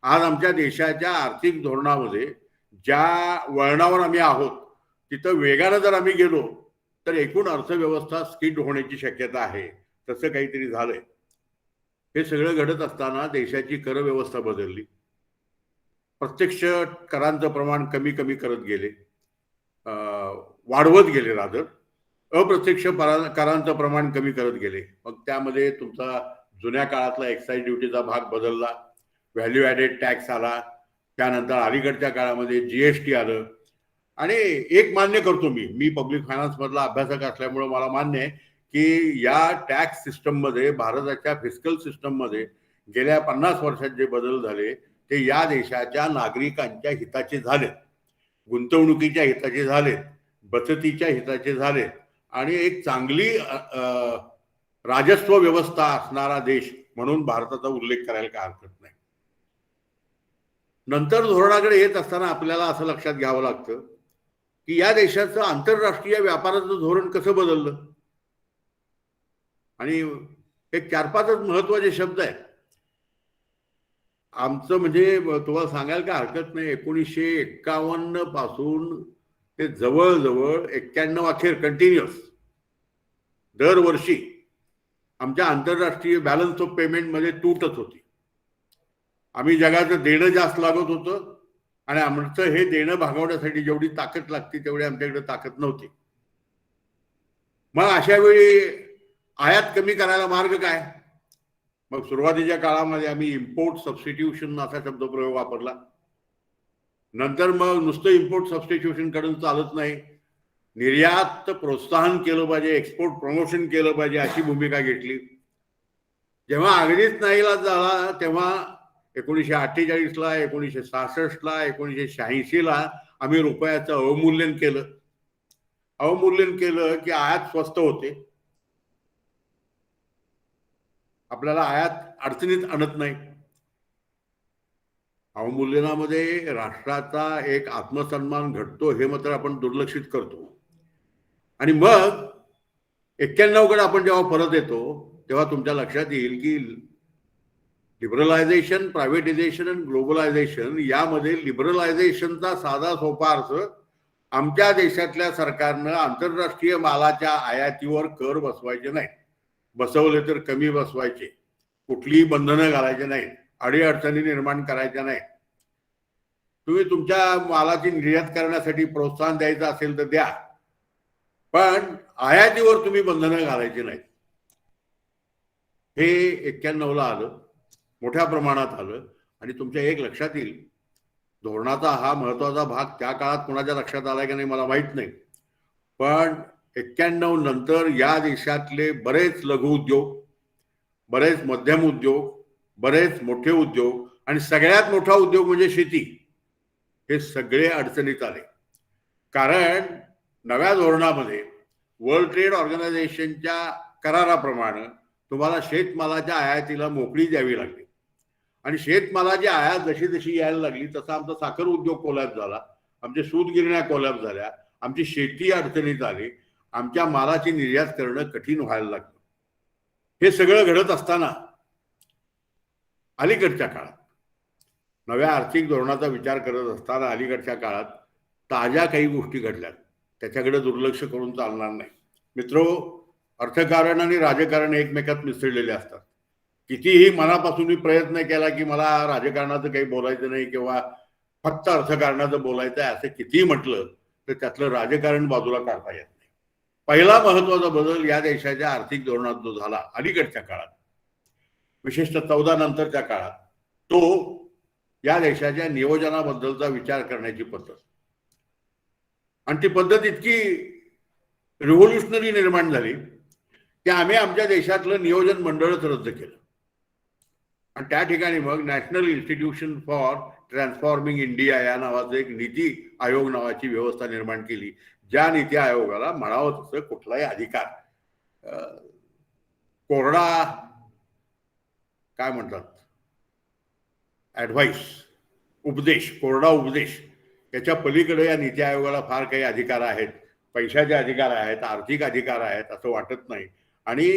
आज आमच्या देशाच्या आर्थिक धोरणामध्ये ज्या वळणावर आम्ही आहोत तिथं वेगानं जर आम्ही गेलो तर एकूण अर्थव्यवस्था स्किड होण्याची शक्यता आहे. तसं काहीतरी झालंय. हे सगळं घडत असताना देशाची कर व्यवस्था बदलली. प्रत्यक्ष करांचं प्रमाण कमी कमी करत गेले, वाढवत गेले. रादर अप्रत्यक्ष करांचं प्रमाण कमी करत गेले. मग त्यामध्ये तुमचा जुन्या काळातला एक्साईज ड्युटीचा भाग बदलला, व्हॅल्यू ॲडेड टॅक्स आला, त्यानंतर अलीकडच्या काळामध्ये GST आलं. आणि एक मान्य करतो, मी पब्लिक फायनान्स मधला अभ्यासक असल्यामुळे मला मान्य आहे की या टॅक्स सिस्टममध्ये, भारताच्या फिस्कल सिस्टममध्ये गेल्या 50 वर्षात जे बदल झाले ते या देशाच्या नागरिकांच्या हिताचे झालेत, गुंतवणुकीच्या हिताचे झालेत, बचतीच्या हिताचे झालेत, आणि एक चांगली राजस्व व्यवस्था असणारा देश म्हणून भारताचा उल्लेख करायला काय हरकत नाही. नंतर धोरणाकडे येत असताना आपल्याला असं लक्षात घ्यावं लागतं की या देशाचं आंतरराष्ट्रीय व्यापाराचं धोरण कसं बदललं. आणि एक 4-5 महत्वाचे शब्द आहेत. आमचं म्हणजे तुम्हाला सांगायला काय हरकत नाही, 1951 पासून ते जवळजवळ 91 अखेर कंटिन्युअस दरवर्षी आमच्या आंतरराष्ट्रीय बॅलन्स ऑफ पेमेंटमध्ये तूटच होती. आम्ही जगाचं देणं जास्त लागत होतं आणि आमचं हे देणं भागवण्यासाठी जेवढी ताकद लागते तेवढी आमच्याकडे ताकद नव्हती. मग अशा वेळी आयात कमी करायला मार्ग काय? मग सुरुवातीच्या काळामध्ये आम्ही इम्पोर्ट सबस्टिट्यूशन असा शब्दप्रयोग वापरला. नंतर मग नुसतं इम्पोर्ट सबस्टिट्यूशन कडून चालत नाही, निर्यात प्रोत्साहन केलं पाहिजे, एक्सपोर्ट प्रमोशन केलं पाहिजे अशी भूमिका घेतली. जेव्हा अगदीच नाईलाज झाला तेव्हा 1948ला, 1966ला, 1986ला आम्ही रुपयाचं अवमूल्यन केलं. अवमूल्यन केलं की आयात स्वस्त होते, आपल्याला आयात अडचणीत आणत नाही. अवमूल्यनामध्ये राष्ट्राचा एक आत्मसन्मान घटतो हे मात्र आपण दुर्लक्षित करतो. आणि मग 91 कडे आपण जेव्हा परत येतो तेव्हा तुमच्या लक्षात येईल की लिबरलायझेशन, प्रायव्हेटायझेशन आणि ग्लोबलायझेशन यामध्ये लिबरलायझेशनचा साधा सोपा अर्थ आमच्या देशातल्या सरकारनं आंतरराष्ट्रीय मालाच्या आयातीवर कर बसवायचे नाही, बसवले तर कमी बसवायचे, कुठलीही बंधनं घालायचे नाहीत, अडीअडचणी निर्माण करायच्या नाही. तुम्ही तुमच्या मालाची निर्यात करण्यासाठी प्रोत्साहन द्यायचं असेल तर द्या, पण आयातीवर तुम्ही बंधनं घालायची नाहीत. हे 91ला आलं, मोठ्या प्रमाणात आलं. आणि तुमच्या एक लक्षात येईल, धोरणाचा हा महत्वाचा भाग त्या काळात कोणाच्या लक्षात आलाय की नाही मला माहित नाही, पण 91 नंतर या देशातले बरेच लघु उद्योग, बरेच मध्यम उद्योग, बरेच मोठे उद्योग आणि सगळ्यात मोठा उद्योग म्हणजे शेती, हे सगळे अडचणीत आले. कारण नव्या धोरणामध्ये वर्ल्ड ट्रेड ऑर्गनायझेशनच्या कराराप्रमाणे तुम्हाला शेतमालाच्या आयातीला मोकळी द्यावी लागली. आणि शेतमालाची आयात जशी जशी यायला लागली तसा आमचा साखर उद्योग कोलॅप्स झाला, आमचे सूतगिरण्या कोलॅप्स झाल्या, आमची शेती अडचणीत आली, आमच्या मालाची निर्यात करणं कठीण व्हायला लागलं. हे सगळं घडत असताना अलीकडच्या काळात, नव्या आर्थिक धोरणाचा विचार करत असताना अलीकडच्या काळात ताज्या काही गोष्टी घडल्यात, त्याच्याकडे दुर्लक्ष करून चालणार नाही. मित्रो, अर्थकारण आणि राजकारण एकमेकात मिसळलेले असतात. कितीही मनापासून मी प्रयत्न केला की मला राजकारणाचं काही बोलायचं नाही किंवा फक्त अर्थकारणाचं बोलायचं आहे असं कितीही म्हटलं तर त्यातलं राजकारण बाजूला काढता येत नाही. पहिला महत्वाचा बदल या देशाच्या आर्थिक धोरणात जो झाला अलीकडच्या काळात, विशेषतः 14 नंतरच्या काळात, तो या देशाच्या नियोजनाबद्दलचा विचार करण्याची पद्धत. आणि ती पद्धत इतकी रिव्होल्युशनरी निर्माण झाली की आम्ही आमच्या देशातलं नियोजन मंडळच रद्द केलं आणि त्या ठिकाणी मग national institution for transforming India या नावाचं एक नीती आयोग नावाची व्यवस्था निर्माण केली, ज्या नीती आयोगाला म्हणावं तसं कुठलाही अधिकार, कोरडा काय म्हणतात, ऍडव्हाइस, उपदेश, कोरडा उपदेश, याच्या पलीकडे या नीती आयोगाला फार काही अधिकार आहेत, पैशाचे अधिकार आहेत, आर्थिक अधिकार आहेत असं वाटत नाही. आणि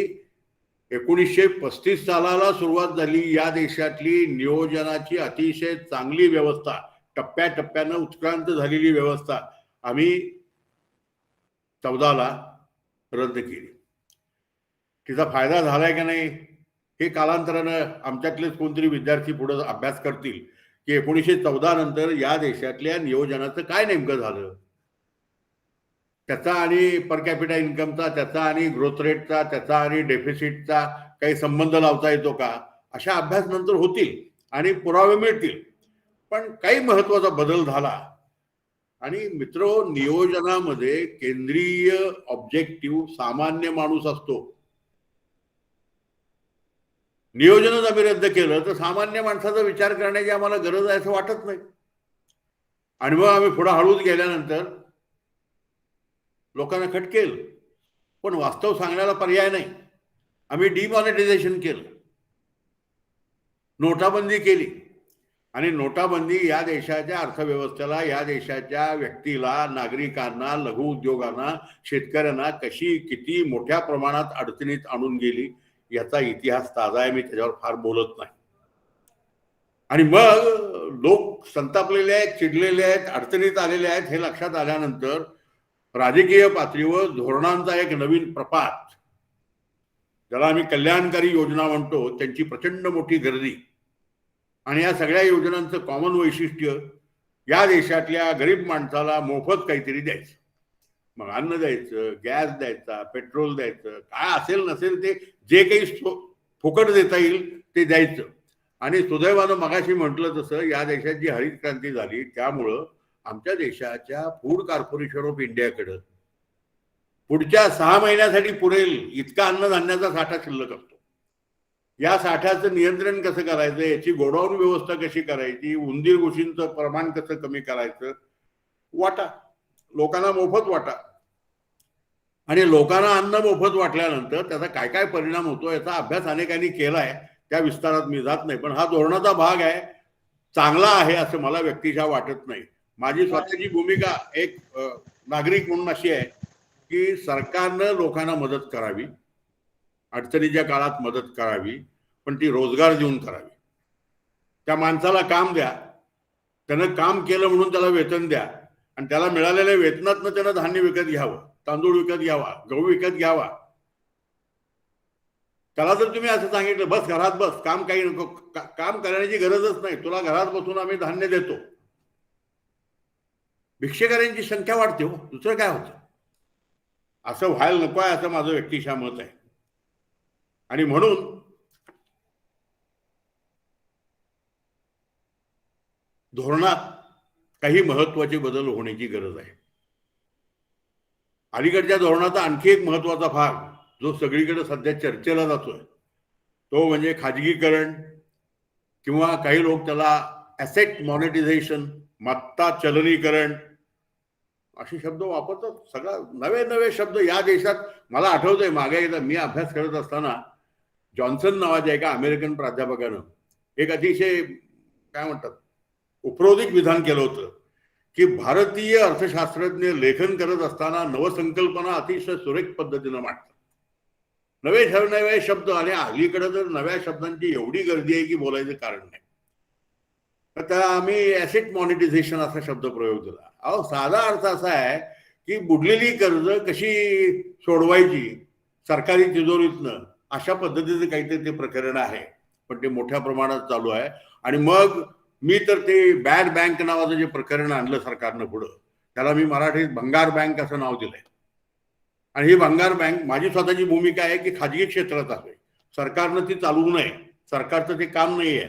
1935 सालाला सुरुवात झाली या देशातली नियोजनाची अतिशय चांगली व्यवस्था, टप्प्याटप्प्यानं उत्क्रांत झालेली व्यवस्था आम्ही 14ला रद्द केली. तिचा फायदा झालाय का नाही हे कालांतरानं आमच्यातलेच कोणतरी विद्यार्थी पुढे अभ्यास करतील की 1914 नंतर या देशातल्या नियोजनाचं काय नेमकं झालं, त्याचा आणि पर कॅपिटा इन्कमचा, त्याचा आणि ग्रोथ रेटचा, त्याचा आणि डेफिसिटचा काही संबंध लावता येतो का, अशा अभ्यास नंतर होतील आणि पुरावे मिळतील. पण काही महत्वाचा बदल झाला. आणि मित्रो, नियोजनामध्ये केंद्रीय ऑब्जेक्टिव्ह सामान्य माणूस असतो. नियोजनच आम्ही रद्द केलं तर सामान्य माणसाचा विचार करण्याची आम्हाला गरज आहे असं वाटत नाही. आणि मग आम्ही पुढे हळूच गेल्यानंतर लोकांना खटकेल, पण वास्तव सांगण्याला पर्याय नाही. आम्ही डिमॉनिटायझेशन केलं, नोटाबंदी केली. आणि नोटाबंदी या देशाच्या अर्थव्यवस्थेला, या देशाच्या व्यक्तीला, नागरिकांना, लघु उद्योगांना, शेतकऱ्यांना कशी किती मोठ्या प्रमाणात अडचणीत आणून गेली याचा इतिहास ताजा आहे, मी त्याच्यावर फार बोलत नाही. आणि मग लोक संतापलेले आहेत, चिडलेले आहेत, अडचणीत आलेले आहेत हे लक्षात आल्यानंतर राजकीय पातळीवर धोरणांचा एक नवीन प्रपात, ज्याला आम्ही कल्याणकारी योजना म्हणतो, त्यांची प्रचंड मोठी गर्दी. आणि या सगळ्या योजनांचं कॉमन वैशिष्ट्य या देशातल्या गरीब माणसाला मोफत काहीतरी द्यायचं. मग अन्न द्यायचं, गॅस द्यायचा, पेट्रोल द्यायचं, काय असेल नसेल ते जे काही फुकट देता येईल ते द्यायचं. आणि सुदैवानं मगाशी म्हटलं तसं या देशात जी हरित क्रांती झाली त्यामुळं आमच्या देशाच्या फूड कॉर्पोरेशन ऑफ इंडियाकडं पुढच्या 6 महिन्यासाठी पुरेल इतका अन्नधान्याचा साठा शिल्लक असतो. या साठ्याचं नियंत्रण कसं करायचं, याची गोडाऊन व्यवस्था कशी करायची, उंदीर घुशींचं प्रमाण कसं कमी करायचं, वाटा लोकांना मोफत वाटा. आणि लोकांना अन्न मोफत वाटल्यानंतर त्याचा काय काय परिणाम होतो याचा अभ्यास अनेकांनी केलाय, त्या विस्तारात मी जात नाही. पण हा धोरणाचा भाग आहे, चांगला आहे असं मला व्यक्तिशः वाटत नाही. माझी स्वतःची भूमिका एक नागरिक म्हणून अशी आहे की सरकारनं लोकांना मदत करावी, अडचणीच्या काळात मदत करावी, पण ती रोजगार देऊन करावी. त्या माणसाला काम द्या, त्यानं काम केलं म्हणून त्याला वेतन द्या, आणि त्याला मिळालेल्या वेतनातनं त्यानं धान्य विकत घ्यावं, तांदूळ विकत घ्यावा, गहू विकत घ्यावा. त्याला जर तुम्ही असं सांगितलं बस घरात बस, काम काही नको, काम करण्याची गरजच नाही, तुला घरात बसून आम्ही धान्य देतो, भिक्षेकऱ्यांची संख्या वाढते हो, दुसरं काय होतं. असं व्हायला नको आहे असं माझं व्यक्तिशः मत आहे. आणि म्हणून धोरणात काही महत्वाचे बदल होण्याची गरज आहे. अलीकडच्या धोरणाचा आणखी एक महत्वाचा भाग जो सगळीकडे सध्या चर्चेला जातोय तो म्हणजे खाजगीकरण, किंवा काही लोक त्याला ॲसेट मॉनिटायझेशन, मात्ता चलनीकरण असे शब्द वापरतात. सगळा नवे नवे शब्द या देशात. मला आठवतंय मागे एकदा मी अभ्यास करत असताना जॉन्सन नावाच्या एका अमेरिकन प्राध्यापकानं एक अतिशय काय म्हणतात उपरोधिक विधान केलं होतं की भारतीय अर्थशास्त्रज्ञ लेखन करत असताना नवसंकल्पना अतिशय सुरेख पद्धतीनं मांडतात, नवे शब्द. आणि अलीकडे तर नव्या शब्दांची एवढी गर्दी आहे की बोलायचं कारण नाही. तर आम्ही ॲसेट मॉनिटायझेशन असा शब्द प्रयोग केला. अहो साधा अर्थ असा आहे की बुडलेली कर्ज कशी सोडवायची सरकारी तिजोरीतनं, अशा पद्धतीचं काहीतरी ते प्रकरण आहे, पण ते मोठ्या प्रमाणात चालू आहे. आणि मग मी तर ते बॅड बँक नावाचं जे प्रकरण आणलं सरकारनं पुढं, त्याला मी मराठीत भंगार बँक असं नाव दिलंय. आणि ही भंगार बँक, माझी स्वतःची भूमिका आहे की खाजगी क्षेत्रात आहे, सरकारनं ती चालवू नये, सरकारचं ते काम नाही आहे.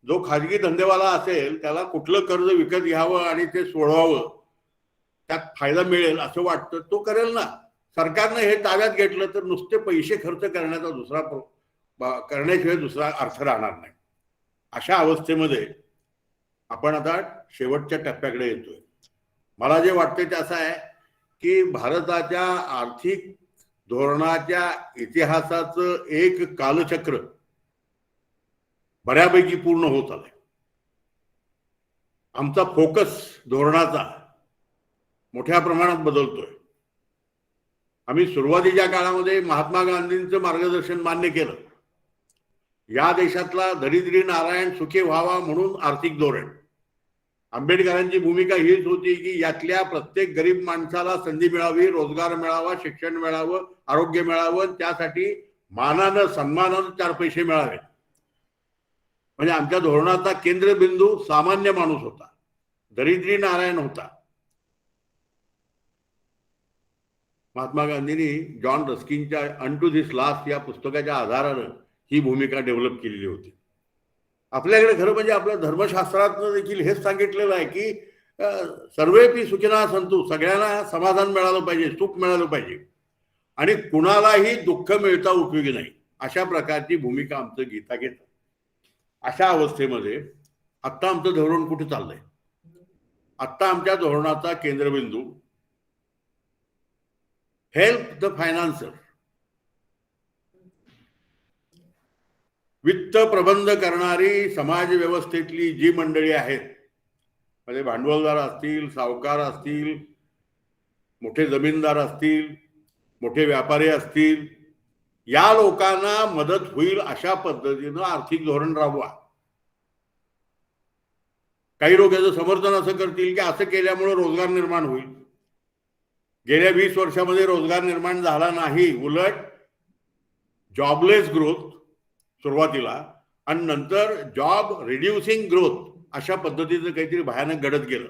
जो खाजगी धंदेवाला असेल त्याला कुठलं कर्ज विकत घ्यावं आणि ते सोडवावं, त्यात फायदा मिळेल असं वाटतं तो करेल ना. सरकारनं हे ताब्यात घेतलं तर नुसते पैसे खर्च करण्याशिवाय दुसरा अर्थ राहणार नाही. अशा अवस्थेमध्ये आपण आता शेवटच्या टप्प्याकडे येतोय. मला जे वाटतं ते असं आहे की भारताच्या आर्थिक धोरणाच्या इतिहासाचं एक कालचक्र बऱ्यापैकी पूर्ण होत आलंय. आमचा फोकस धोरणाचा मोठ्या प्रमाणात बदलतोय. आम्ही सुरुवातीच्या काळामध्ये महात्मा गांधींचं मार्गदर्शन मान्य केलं. या देशातला दरिद्री नारायण सुखी व्हावा म्हणून आर्थिक धोरण. आंबेडकरांची भूमिका हीच होती की यातल्या प्रत्येक गरीब माणसाला संधी मिळावी, रोजगार मिळावा, शिक्षण मिळावं, आरोग्य मिळावं, त्यासाठी मानानं सन्मानानं 4 पैसे मिळावे. म्हणजे आमच्या धोरणाचा केंद्रबिंदू सामान्य माणूस होता, दरिद्री नारायण होता. महात्मा गांधींनी जॉन रस्किनच्या अनटू धिस लास्ट या पुस्तकाच्या आधारानं ही भूमिका डेव्हलप केलेली होती. आपल्याकडे खरं म्हणजे आपल्या धर्मशास्त्रातनं देखील हेच सांगितलेलं आहे की सर्वेपी सुखिनः सन्तु, सगळ्यांना समाधान मिळालं पाहिजे, सुख मिळालं पाहिजे, आणि कुणालाही दुःख मिळता उपयोगी नाही, अशा प्रकारची भूमिका आमचं गीता घेतं. अशा अवस्थेमध्ये आत्ता आमचं धोरण कुठे चाललंय? आत्ता आमच्या धोरणाचा केंद्रबिंदू हेल्प द फायनान्सर, वित्त प्रबंध करणारी समाज व्यवस्थेतली जी मंडळी आहेत, म्हणजे भांडवलदार असतील, सावकार असतील, मोठे जमीनदार असतील, मोठे व्यापारी असतील, या लोकांना मदत होईल अशा पद्धतीनं आर्थिक धोरण राबवा. काही लोक याचं समर्थन असं करतील की असं केल्यामुळे रोजगार निर्माण होईल. गेल्या 20 वर्षामध्ये रोजगार निर्माण झाला नाही, उलट जॉबलेस ग्रोथ सुरुवातीला आणि नंतर जॉब रिड्युसिंग ग्रोथ अशा पद्धतीचं काहीतरी भयानक घडत गेलं.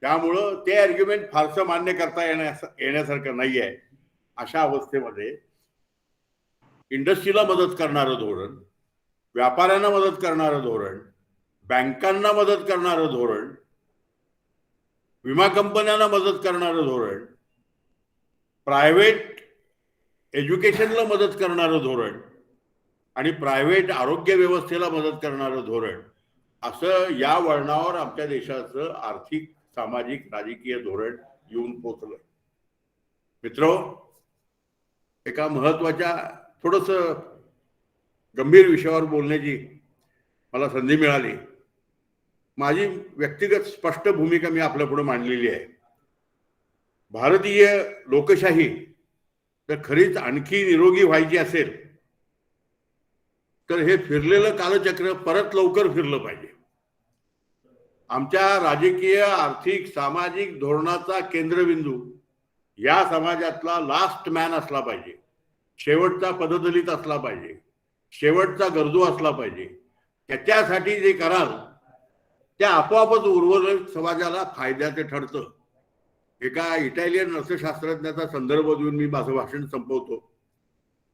त्यामुळं ते आर्ग्युमेंट फारसं मान्य करता येण्यासारखं नाही आहे. अशा अवस्थेमध्ये इंडस्ट्रीला मदत करणारं धोरण, व्यापाऱ्यांना मदत करणारं धोरण, बँकांना मदत करणारं धोरण, विमा कंपन्यांना मदत करणारं धोरण, प्रायव्हेट एज्युकेशनला मदत करणारं धोरण आणि प्रायव्हेट आरोग्य व्यवस्थेला मदत करणारं धोरण, असं या वळणावर आमच्या देशाचं आर्थिक, सामाजिक, राजकीय धोरण येऊन पोचलंय. मित्रो, एका महत्वाच्या थोडस गंभीर विषयावर बोलण्याची मला संधी मिळाली. माझी व्यक्तिगत स्पष्ट भूमिका मी आपल्या पुढे मांडलेली आहे. भारतीय लोकशाही जर खरीच आणखी निरोगी व्हायची असेल तर हे फिरलेलं कालचक्र परत लवकर फिरलं पाहिजे. आमच्या राजकीय, आर्थिक, सामाजिक धोरणाचा केंद्रबिंदू या समाजातला लास्ट मॅन असला पाहिजे, शेवटचा पददलित असला पाहिजे, शेवटचा गरजू असला पाहिजे. त्याच्यासाठी जे कराल त्या आपोआपच उर्वरित समाजाला फायद्याचे ठरतं. एका इटालियन अर्थशास्त्रज्ञाचा संदर्भ देऊन मी माझं भाषण संपवतो.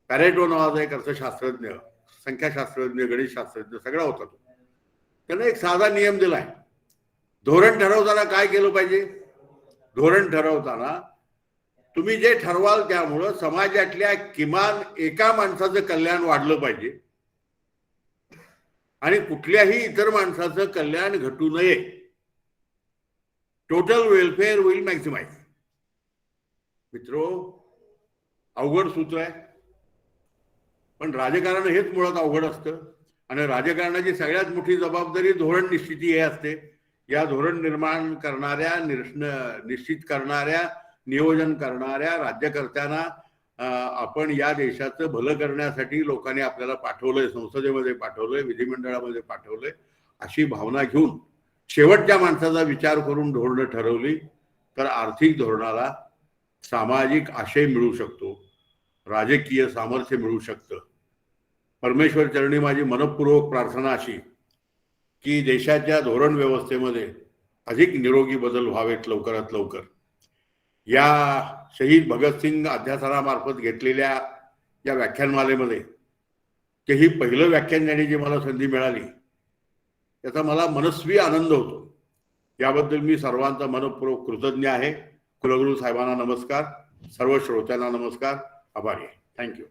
पॅरेटो नावाचा एक अर्थशास्त्रज्ञ, संख्याशास्त्रज्ञ, गणितशास्त्रज्ञ सगळा होता तो. त्याने एक साधा नियम दिलाय. धोरण ठरवताना काय केलं पाहिजे? धोरण ठरवताना तुम्ही जे ठरवाल त्यामुळं समाजातल्या किमान एका माणसाचं कल्याण वाढलं पाहिजे आणि कुठल्याही इतर माणसाचं कल्याण घटू नये. Total welfare will maximise. मित्रो, अवघड सूत्र आहे, पण राजकारण हेच मुळात अवघड असतं आणि राजकारणाची सगळ्यात मोठी जबाबदारी धोरण निश्चिती हे असते. या धोरण निर्माण करणाऱ्या, निश्चित करणाऱ्या, नियोजन करणाऱ्या राज्यकर्त्यांना आपण या देशाचं भलं करण्यासाठी लोकांनी आपल्याला पाठवलंय, संसदेमध्ये पाठवलंय, विधिमंडळामध्ये पाठवलंय. अशी भावना घेऊन शेवटच्या माणसाचा विचार करून धोरणं ठरवली तर आर्थिक धोरणाला सामाजिक आशय मिळू शकतो, राजकीय सामर्थ्य मिळू शकतं. परमेश्वर चरणी माझी मनपूर्वक प्रार्थना अशी की देशाच्या धोरण व्यवस्थेमध्ये अधिक निरोगी बदल व्हावेत लवकरात लवकर. या शहीद भगतसिंग अध्यासनामार्फत घेतलेल्या या व्याख्यानमालेमध्ये तेही पहिलं व्याख्यान देण्याची मला संधी मिळाली, त्याचा मला मनस्वी आनंद होतो. याबद्दल मी सर्वांचा मनपूर्वक कृतज्ञ आहे. कुलगुरू साहेबांना नमस्कार, सर्व श्रोत्यांना नमस्कार, आभारी आहे. थँक्यू.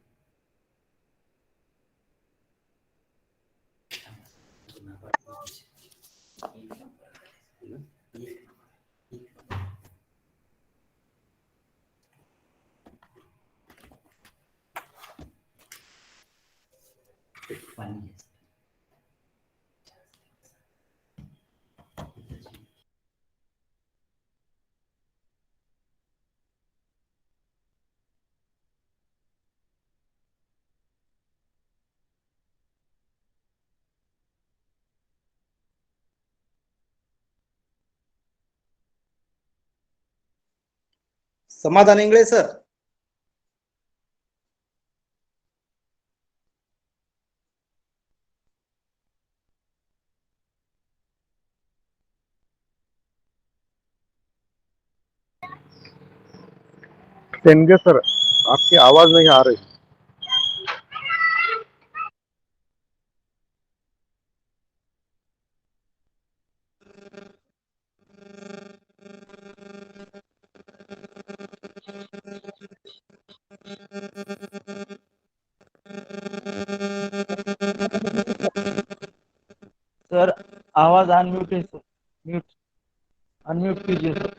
समाधान इंगळे सर. सेनगे सर, आपकी आवाज नहीं आ रही. सर आवाज अनम्यूट है सर, म्यूट अनम्यूट कीजिए सर.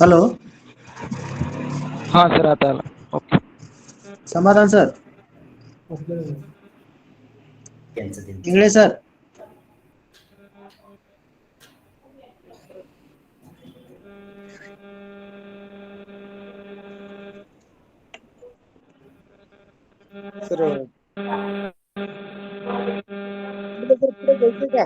हॅलो, हाँ सर आता आला. ओके. समाधान सर. इंगळे सर. सर पुढे का?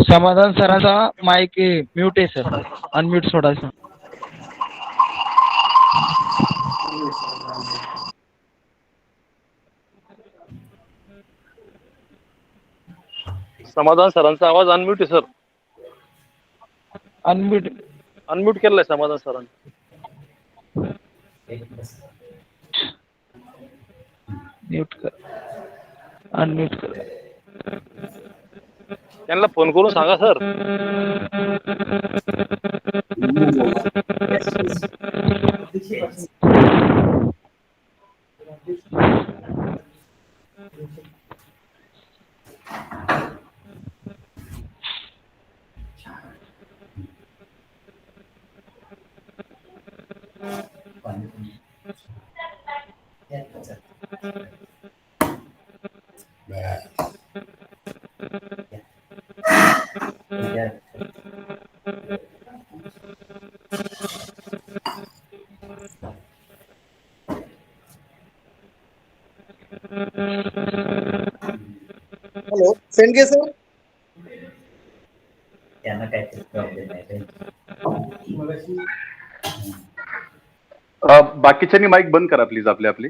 समाधान सरांचा माईक म्यूट आहे सर, अनम्यूट सोडायचा. समाधान सरांचा आवाज अनम्यूट आहे सर. अनम्यूट अनम्यूट केलाय समाधान सरांनी. म्यूट कर, अनम्यूट कर. त्यांना फोन करून सांगा सर. Hello Shendge sir. त्यांना काहीतरी प्रॉब्लेम आहे. बाकीच्यांनी माईक बंद करा प्लीज आपले आपले.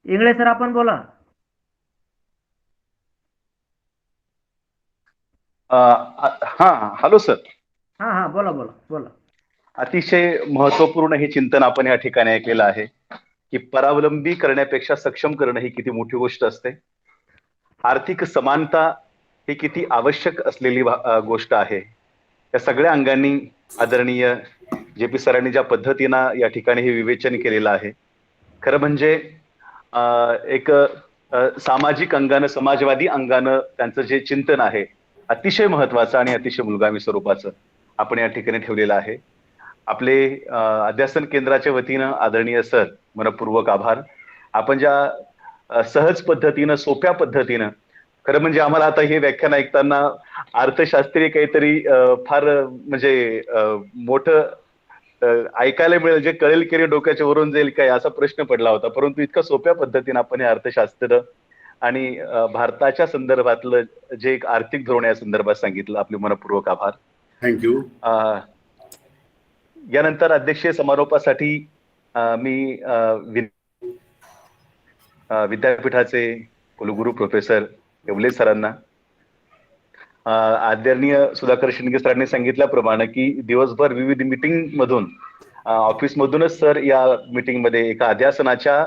इंगळे सर आपण बोला. हा हॅलो सर. हा हा बोला बोला बोला. अतिशय महत्वपूर्ण हे चिंतन आपण या ठिकाणी ऐकलेलं आहे की परावलंबी करण्यापेक्षा सक्षम करणं ही किती मोठी गोष्ट असते. आर्थिक समानता ही किती आवश्यक असलेली गोष्ट आहे. या सगळ्या अंगांनी आदरणीय JP सरांनी ज्या पद्धतीनं या ठिकाणी हे विवेचन केलेलं आहे, खरं म्हणजे एक सामाजिक अंगानं, समाजवादी अंगानं त्यांचं जे चिंतन आहे अतिशय महत्वाचं आणि अतिशय मुलगामी स्वरूपाचं आपण या ठिकाणी ठेवलेलं आहे. आपले अध्यासन केंद्राच्या वतीनं आदरणीय सर मनपूर्वक आभार. आपण ज्या सहज पद्धतीनं, सोप्या पद्धतीनं, खरं म्हणजे आम्हाला आता हे व्याख्यान ऐकताना अर्थशास्त्रीय काहीतरी फार म्हणजे मोठं ऐकायला मिळेल, जे कळेल की डोक्याच्या वरून जाईल काय असा प्रश्न पडला होता. परंतु इतकं सोप्या पद्धतीनं आपण हे अर्थशास्त्र आणि भारताच्या संदर्भातलं जे एक आर्थिक धोरण या संदर्भात सांगितलं, आपले मनपूर्वक आभार. थँक्यू. यानंतर अध्यक्षीय समारोपासाठी मी विद्यापीठाचे कुलगुरू प्रोफेसर येवले सरांना, आदरणीय सुधाकर शिंदे सरांनी सांगितल्याप्रमाणे की दिवसभर विविध मीटिंग मधून, ऑफिस मधूनच सर या मीटिंग मध्ये एका अध्यासनाच्या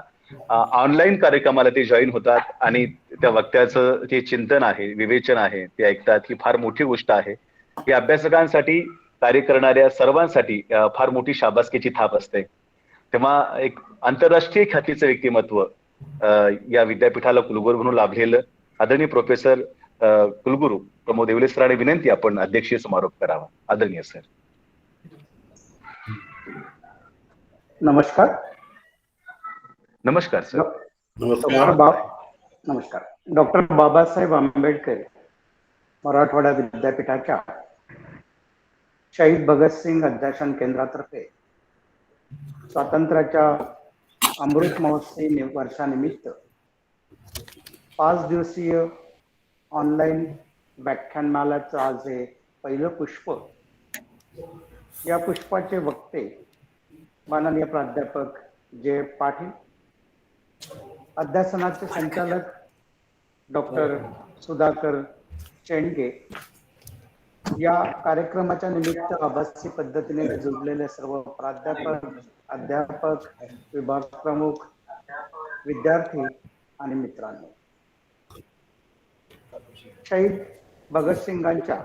ऑनलाईन कार्यक्रमाला ते जॉईन होतात आणि त्या वक्त्याचं जे चिंतन आहे, विवेचन आहे ते ऐकतात. ही फार मोठी गोष्ट आहे. ही अभ्यासकांसाठी, कार्य करणाऱ्या सर्वांसाठी फार मोठी शाबासकीची थाप असते. तेव्हा एक आंतरराष्ट्रीय ख्यातीचं व्यक्तिमत्व या विद्यापीठाला कुलगुरू म्हणून लाभलेलं आदरणीय प्रोफेसर कुलगुरू प्रमोद येवले सरांनी विनंती आपण अध्यक्षीय समारोप करावा. आदरणीय सर. नमस्कार. नमस्कार सर. नमस्कार. डॉक्टर बाबासाहेब आंबेडकर मराठवाडा विद्यापीठाच्या शहीद भगतसिंग अध्यासन केंद्रातर्फे स्वातंत्र्याच्या अमृत महोत्सवी वर्षानिमित्त 5 दिवसीय ऑनलाईन व्याख्यानमालाचं आज हे पहिलं पुष्प. या पुष्पाचे वक्ते माननीय प्राध्यापक जे पाटील, अध्यासनाचे संचालक डॉक्टर सुधाकर शेंडगे, या कार्यक्रमाच्या निमित्त आभासी पद्धतीने जुळलेले सर्व प्राध्यापक, अध्यापक, विभाग प्रमुख, विद्यार्थी आणि मित्रांनो, शहीद भगतसिंगांच्या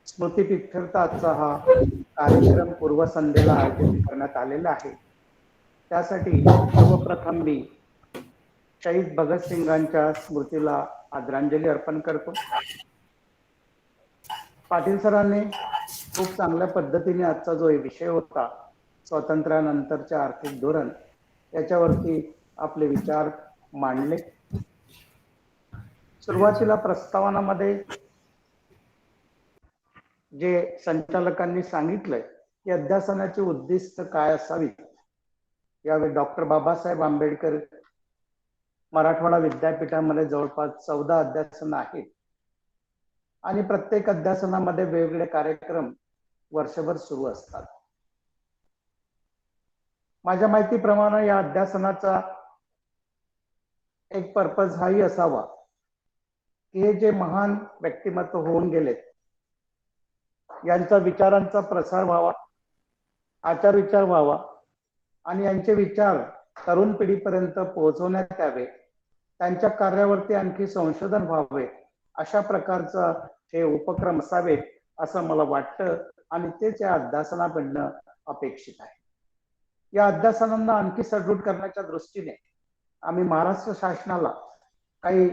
स्मृतिप्रित्यर्थ आजचा हा कार्यक्रम पूर्वसंध्येला आयोजित करण्यात आलेला आहे. त्यासाठी सर्वप्रथम मी शहीद भगतसिंगांच्या स्मृतीला आदरांजली अर्पण करतो. पाटील सरांनी खूप चांगल्या पद्धतीने आजचा जो विषय होता, स्वातंत्र्यानंतरचे आर्थिक धोरण, याच्यावरती आपले विचार मांडले. सुरुवातीला प्रस्तावनामध्ये जे संचालकांनी सांगितलंय की अध्यासनाची उद्दिष्ट काय असावी, यावेळी डॉक्टर बाबासाहेब आंबेडकर मराठवाडा विद्यापीठामध्ये जवळपास 14 अध्यासन आहेत आणि प्रत्येक अध्यासनामध्ये वेगवेगळे कार्यक्रम वर्षभर सुरू असतात. माझ्या माहितीप्रमाणे या अध्यासनाचा एक पर्पज हाही असावा की हे जे महान व्यक्तिमत्व होऊन गेलेत यांचा विचारांचा प्रसार व्हावा, आचार विचार व्हावा आणि यांचे विचार तरुण पिढीपर्यंत पोहोचवण्यात यावे, त्यांच्या कार्यावरती आणखी संशोधन व्हावे, अशा प्रकारचा हे उपक्रम असावेत असं मला वाटतं आणि तेच या अध्यासनाकडनं अपेक्षित आहे. या अध्यासनांना आणखी सदृढ करण्याच्या दृष्टीने आम्ही महाराष्ट्र शासनाला काही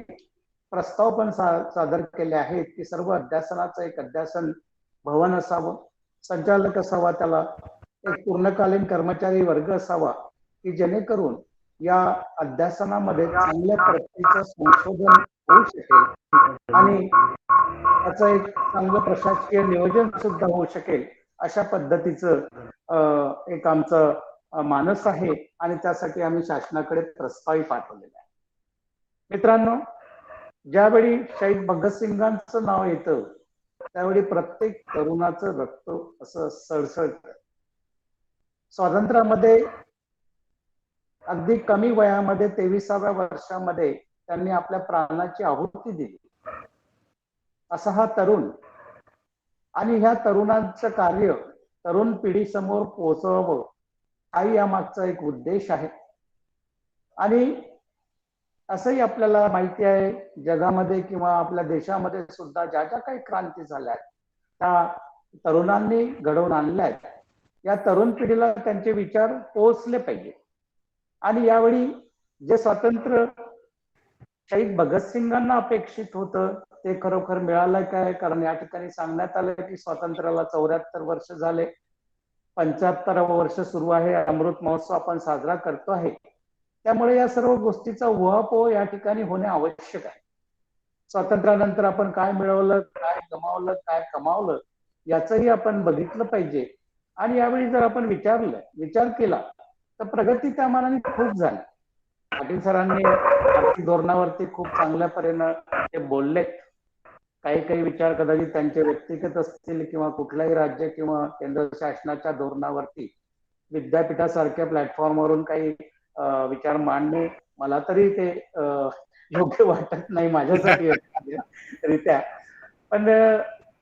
प्रस्ताव पण सादर केले आहेत की सर्व अध्यासनाचं एक अध्यासन भवन असावं, संचालक असावा, त्याला एक पूर्णकालीन कर्मचारी वर्ग असावा की जेणेकरून या अध्यासनामध्ये चांगल्या प्रकारचं संशोधन होऊ शकेल आणि त्याचं एक चांगलं प्रशासकीय नियोजन सुद्धा होऊ शकेल, अशा पद्धतीचं एक आमचं मानस आहे आणि त्यासाठी आम्ही शासनाकडे प्रस्तावही पाठवलेला आहे. मित्रांनो, ज्यावेळी शहीद भगतसिंगांचं नाव येतं त्यावेळी प्रत्येक तरुणाचं रक्त असं सळसळतं. स्वातंत्र्यामध्ये अगदी कमी वयामध्ये 23व्या वर्षामध्ये त्यांनी आपल्या प्राणाची आहुती दिली. असा हा तरुण आणि ह्या तरुणांचं कार्य तरुण पिढी समोर पोहोचवावं हाही यामागचा एक उद्देश आहे. आणि असंही आपल्याला माहिती आहे जगामध्ये किंवा आपल्या देशामध्ये सुद्धा ज्या ज्या काही क्रांती झाल्या त्या तरुणांनी घडवून आणल्या आहेत. या तरुण पिढीला त्यांचे विचार पोहोचले पाहिजे आणि यावेळी जे स्वातंत्र्य शहीद भगतसिंगांना अपेक्षित होतं ते खरोखर मिळालं काय? कारण या ठिकाणी सांगण्यात आलं की स्वातंत्र्याला 74 वर्ष झाले, 75वं वर्ष सुरू आहे, अमृत महोत्सव आपण साजरा करतो आहे. त्यामुळे या सर्व गोष्टीचा उहापोह या ठिकाणी होणे आवश्यक आहे. स्वातंत्र्यानंतर आपण काय मिळवलं, काय गमावलं, काय कमावलं याचंही आपण बघितलं पाहिजे. आणि यावेळी जर आपण विचार केला तर प्रगती त्या मानाने खूप झाली. पाटील सरांनी आर्थिक धोरणावरती खूप चांगल्या परीने ते बोललेत. काही विचार कदाचित त्यांचे व्यक्तिगत असतील किंवा कुठल्याही राज्य किंवा केंद्र शासनाच्या धोरणावरती विद्यापीठासारख्या प्लॅटफॉर्मवरून काही विचार मांडणे मला तरी ते योग्य वाटत नाही माझ्यासाठी रित्या. पण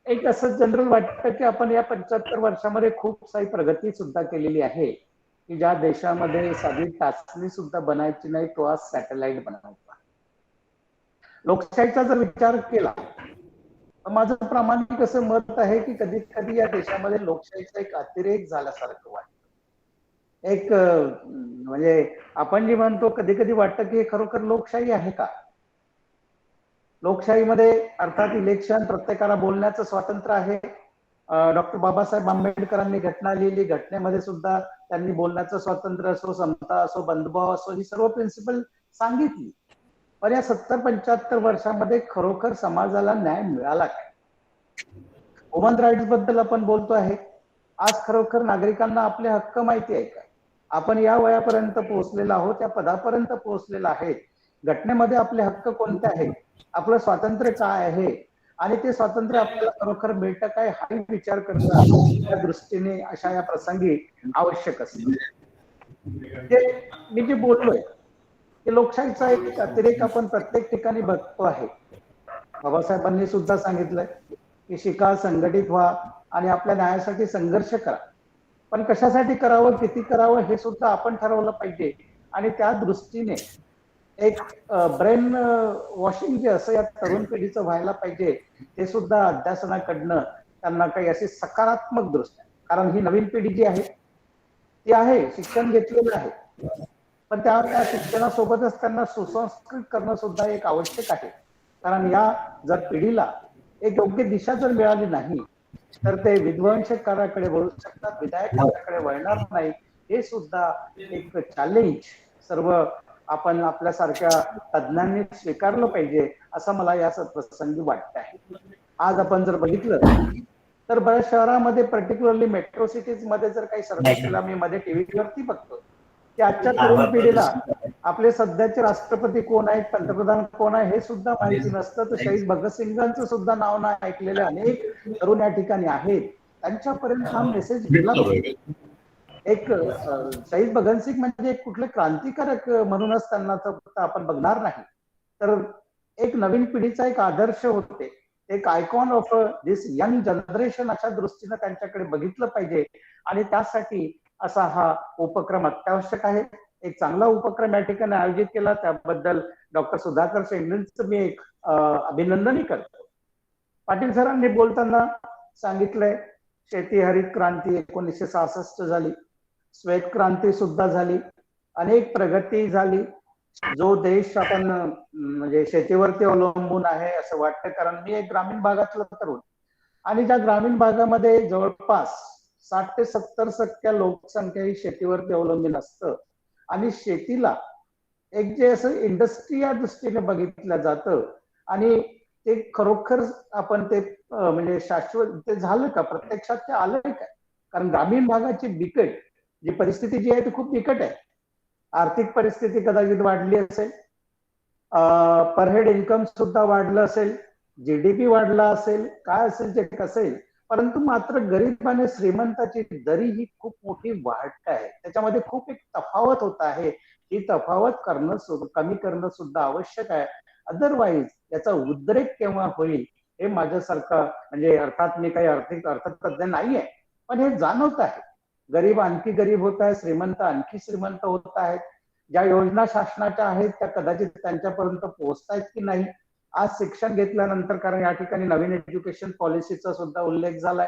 एक असं जनरल वाटतं की आपण या 75 वर्षामध्ये खूप सारी प्रगती सुद्धा केलेली आहे की ज्या देशामध्ये साधी चाचणी सुद्धा बनायची नाही तो आज सॅटेलाइट बनवता. लोकशाहीचा जर विचार केला तर माझं प्रामाणिक असं मत आहे की कधी कधी या देशामध्ये लोकशाहीचा एक अतिरेक झाल्यासारखं वाटतं. एक म्हणजे आपण जे म्हणतो कधी कधी वाटतं की हे खरोखर लोकशाही आहे का? लोकशाहीमध्ये अर्थात इलेक्शन, प्रत्येकाला बोलण्याचं स्वातंत्र्य आहे. डॉक्टर बाबासाहेब आंबेडकरांनी घटना लिहिली, घटनेमध्ये सुद्धा त्यांनी बोलण्याचं स्वातंत्र्य असो, समता असो, बंधुभाव असो, ही सर्व प्रिन्सिपल सांगितली. पण या 70-75 वर्षामध्ये खरोखर समाजाला न्याय मिळाला काय? ह्युमन राईट्स बद्दल आपण बोलतो आहे. आज खरोखर नागरिकांना आपले हक्क माहिती आहे का? आपण या वयापर्यंत पोहोचलेलो आहोत, या पदापर्यंत पोहोचलेलो आहे. घटनेमध्ये आपले हक्क कोणते आहेत? आपलं स्वातंत्र्य काय आहे आणि ते स्वातंत्र्य आपल्याला खरोखर मिळतं काय हाही विचार करणं त्या दृष्टीने अशा या प्रसंगी आवश्यक असतं. मी जे बोललोय की लोकशाहीचा एक अतिरेक आपण प्रत्येक ठिकाणी बघतो आहे. बाबासाहेबांनी सुद्धा सांगितलंय की शिका, संघटित व्हा आणि आपल्या न्यायासाठी संघर्ष करा. पण कशासाठी करावं, किती करावं हे सुद्धा आपण ठरवलं पाहिजे. आणि त्या दृष्टीने एक ब्रेन वॉशिंग जे असं या तरुण पिढीचं व्हायला पाहिजे ते सुद्धा अध्यासनाकडनं त्यांना काही अशी सकारात्मक दृष्टी, कारण ही नवीन पिढी जी आहे ती आहे शिक्षण घेतलेलं आहे, पण त्या शिक्षणासोबतच त्यांना सुसंस्कृत करणं सुद्धा एक आवश्यक आहे. कारण या जर पिढीला एक योग्य दिशा जर मिळाली नाही तर ते विध्वंसक कार्याकडे वळू शकतात, विधायक कार्याकडे वळणार नाही. हे सुद्धा एक चॅलेंज सर्व आपण आपल्यासारख्या तज्ञांनी स्वीकारलं पाहिजे असं मला या प्रसंगी वाटत आहे. आज आपण जर बघितलं तर बऱ्याच शहरामध्ये पर्टिक्युलरली मेट्रो सिटीज मध्ये जर काही सर्वे केला, मी मध्ये टीव्हीवरती बघतो की आजच्या तरुण पिढीला आपले सध्याचे राष्ट्रपती कोण आहेत, पंतप्रधान कोण आहे हे सुद्धा माहिती नसतं. तर शहीद भगतसिंगांचं सुद्धा नाव नाही ऐकलेले अनेक तरुण या ठिकाणी आहेत. त्यांच्यापर्यंत हा मेसेज गेला पाहिजे. एक शहीद भगतसिंग म्हणजे एक कुठले क्रांतिकारक म्हणूनच त्यांना फक्त आपण बघणार नाही, तर एक नवीन पिढीचा एक आदर्श होते, एक icon of this young generation अशा दृष्टीने त्यांच्याकडे बघितलं पाहिजे. आणि त्यासाठी असा हा उपक्रम अत्यावश्यक आहे. एक चांगला उपक्रम या ठिकाणी आयोजित केला, त्याबद्दल डॉक्टर सुधाकर शेंडेंचं मी एक अभिनंदनही करतो. पाटील सरांनी बोलताना सांगितलंय शेती हरित क्रांती 1966 झाली, श्वेत क्रांती सुद्धा झाली, अनेक प्रगती झाली. जो देश आपण म्हणजे शेतीवरती अवलंबून आहे असं वाटतं, कारण मी एक ग्रामीण भागातलं तरुण आणि त्या ग्रामीण भागामध्ये जवळपास 60 ते 70% लोकसंख्या ही शेतीवरती अवलंबून असतं. आणि शेतीला एक जे असं इंडस्ट्री या दृष्टीने बघितलं जातं आणि ते खरोखर आपण ते म्हणजे शाश्वत ते झालं का, प्रत्यक्षात ते आलंय का? कारण ग्रामीण भागाची बिकट जी परिस्थिती जी आहे ती खूप बिकट आहे. आर्थिक परिस्थिती कदाचित वाढली असेल, पर हेड इन्कम सुद्धा वाढलं असेल, जीडीपी वाढला असेल, काय असेल ते कसेल, परंतु मात्र गरीब आणि श्रीमंताची दरी ही खूप मोठी वाढत आहे. त्याच्यामध्ये खूप एक तफावत होत आहे. ही तफावत कमी करणं सुद्धा आवश्यक आहे. अदरवाईज याचा उद्रेक केव्हा होईल हे माझ्यासारखा, म्हणजे अर्थात मी काही आर्थिक अर्थतज्ञ नाहीये, पण हे जाणवत आहे. गरीब आणखी गरीब होत आहे, श्रीमंत आणखी श्रीमंत होत आहेत. ज्या योजना शासनाच्या आहेत त्या कदाचित त्यांच्यापर्यंत पोहोचतायत की नाही. आज शिक्षण घेतल्यानंतर, कारण या ठिकाणी नवीन एज्युकेशन पॉलिसीचा सुद्धा उल्लेख झालाय,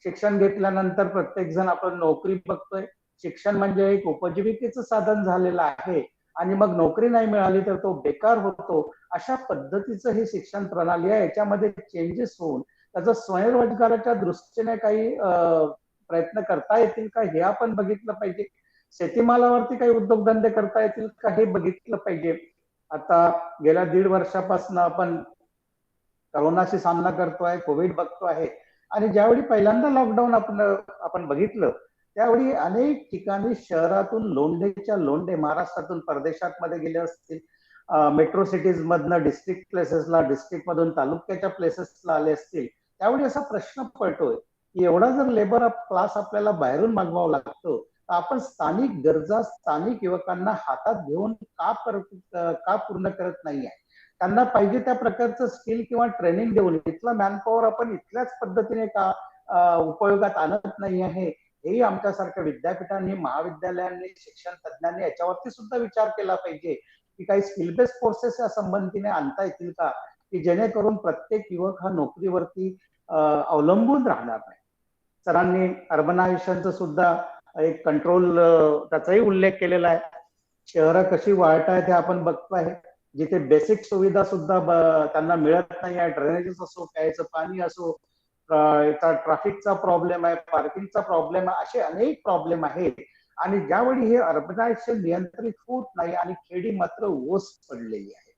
शिक्षण घेतल्यानंतर प्रत्येक जण आपण नोकरी बघतोय. शिक्षण म्हणजे एक उपजीविकेचं साधन झालेलं आहे आणि मग नोकरी नाही मिळाली तर तो बेकार होतो. अशा पद्धतीचं ही शिक्षण प्रणाली आहे. याच्यामध्ये चेंजेस होऊन त्याचं स्वयंरोजगाराच्या दृष्टीने काही प्रयत्न करता येतील का हे आपण बघितलं पाहिजे. शेतीमालावरती काही उद्योगधंदे करता येतील का हे बघितलं पाहिजे. आता गेल्या 1.5 वर्षापासून आपण करोनाशी सामना करतोय, कोविड बघतो आहे आणि ज्यावेळी पहिल्यांदा लॉकडाऊन आपण बघितलं त्यावेळी अनेक ठिकाणी शहरातून लोंढेच्या लोंढे महाराष्ट्रातून परदेशात मध्ये गेले असतील, मेट्रो सिटीज मधनं डिस्ट्रिक्ट प्लेसेसला, डिस्ट्रिक्ट मधून तालुक्याच्या प्लेसेसला आले असतील. त्यावेळी असा प्रश्न पडतोय की एवढा जर लेबर क्लास आपल्याला बाहेरून मागवावा लागतो तर आपण स्थानिक गरजा स्थानिक युवकांना हातात घेऊन का पूर्ण करत नाहीये. त्यांना पाहिजे त्या प्रकारचं स्किल किंवा ट्रेनिंग देऊन इथला मॅनपॉवर आपण इथल्याच पद्धतीने का उपयोगात आणत नाही आहे. हेही आमच्यासारख्या विद्यापीठांनी, महाविद्यालयांनी, शिक्षण तज्ञांनी याच्यावरती सुद्धा विचार केला पाहिजे की काही स्किल बेस्ड कोर्सेस या संबंधीने आणता येतील का, की जेणेकरून प्रत्येक युवक हा नोकरीवरती अवलंबून राहणार नाही. सरांनी अर्बनायझेशनचं सुद्धा एक कंट्रोल त्याचाही उल्लेख केलेला आहे. शहरं कशी वाढत आहेत हे आपण बघतो आहे. जिथे बेसिक सुविधा सुद्धा त्यांना मिळत नाही आहे, ड्रेनेजेस असो, प्यायचं पाणी असो, ट्रॅफिकचा प्रॉब्लेम आहे, पार्किंगचा प्रॉब्लेम आहे, असे अनेक प्रॉब्लेम आहेत. आणि ज्यावेळी हे अर्बनायझेशन नियंत्रित होत नाही आणि खेडी मात्र ओस पडलेली आहे.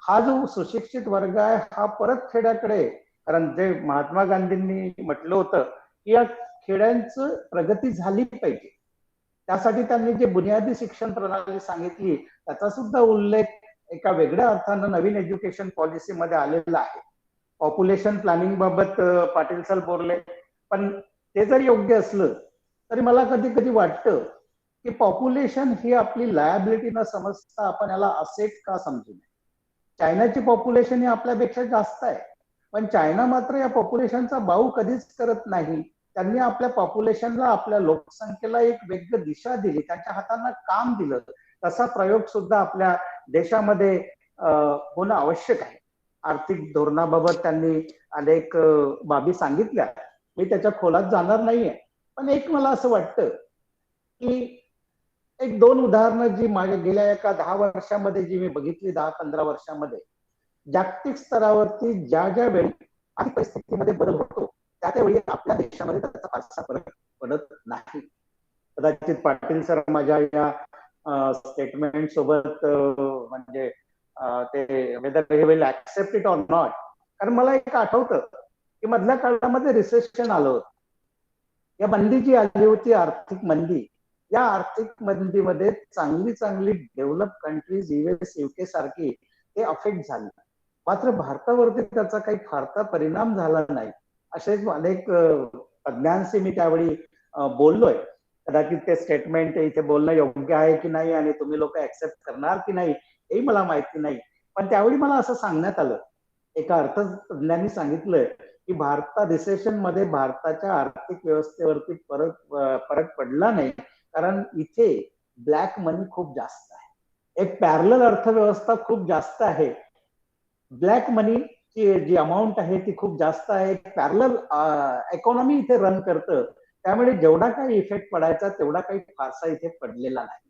हा जो सुशिक्षित वर्ग आहे हा परत खेड्याकडे, कारण जे महात्मा गांधींनी म्हटलं होतं की या खेड्यांचं प्रगती झाली पाहिजे, त्यासाठी त्यांनी जे बुनियादी शिक्षण प्रणाली सांगितली त्याचा सुद्धा उल्लेख एका वेगळ्या अर्थानं नवीन एज्युकेशन पॉलिसीमध्ये आलेला आहे. पॉप्युलेशन प्लॅनिंग बाबत पाटील सर बोलले, पण ते जर योग्य असलं तरी मला कधी कधी वाटतं की पॉप्युलेशन ही आपली लायबिलिटी न समजता आपण याला असेट का समजू नये. चायनाची पॉप्युलेशन ही आपल्यापेक्षा जास्त आहे, पण चायना मात्र या पॉप्युलेशनचा बाऊ कधीच करत नाही. त्यांनी आपल्या पॉप्युलेशनला, आपल्या लोकसंख्येला एक वेगळी दिशा दिली, त्यांच्या हातांना काम दिलं. तसा प्रयोग सुद्धा आपल्या देशामध्ये होणं आवश्यक आहे. आर्थिक धोरणाबाबत त्यांनी अनेक बाबी सांगितल्या, मी त्याच्या खोलात जाणार नाहीये, पण एक मला असं वाटतं की एक 2 उदाहरणं जी माझ्या गेल्या एका 10 वर्षामध्ये जी मी बघितली, 10-15 वर्षामध्ये जागतिक स्तरावरती ज्या ज्या वेळी आणि परिस्थितीमध्ये बदल होतो त्यावेळी आपल्या देशामध्ये त्याचा फारसा फरक पडत नाही. कदाचित पाटील सर माझ्या या स्टेटमेंट सोबत म्हणजे ते weather he will accept it or not, कारण मला एक आठवतं की मधल्या काळामध्ये रिसेशन आलं होतं. या मंदी जी आली होती, आर्थिक मंदी, या आर्थिक मंदीमध्ये चांगली चांगली डेव्हलप कंट्रीज US UK सारखी ते अफेक्ट झाली. मात्र भारतावरती त्याचा काही फारसा परिणाम झाला नाही. असेच अनेक तज्ञांशी मी त्यावेळी बोललोय. कदाचित ते स्टेटमेंट इथे बोलणं योग्य आहे की नाही आणि तुम्ही लोक ऍक्सेप्ट करणार की नाही हेही मला माहिती नाही. पण त्यावेळी मला असं सांगण्यात आलं, एका अर्थतज्ञांनी सांगितलंय की रिसेशन मध्ये भारताच्या आर्थिक व्यवस्थेवरती फरक पडला नाही, कारण इथे ब्लॅक मनी खूप जास्त आहे. एक पॅरलल अर्थव्यवस्था खूप जास्त आहे. ब्लॅक मनी ची जी अमाऊंट आहे ती खूप जास्त आहे. पॅरलल इकॉनॉमी इथे रन करतं, त्यामुळे जेवढा काही इफेक्ट पडायचा तेवढा काही फारसा इथे पडलेला नाही.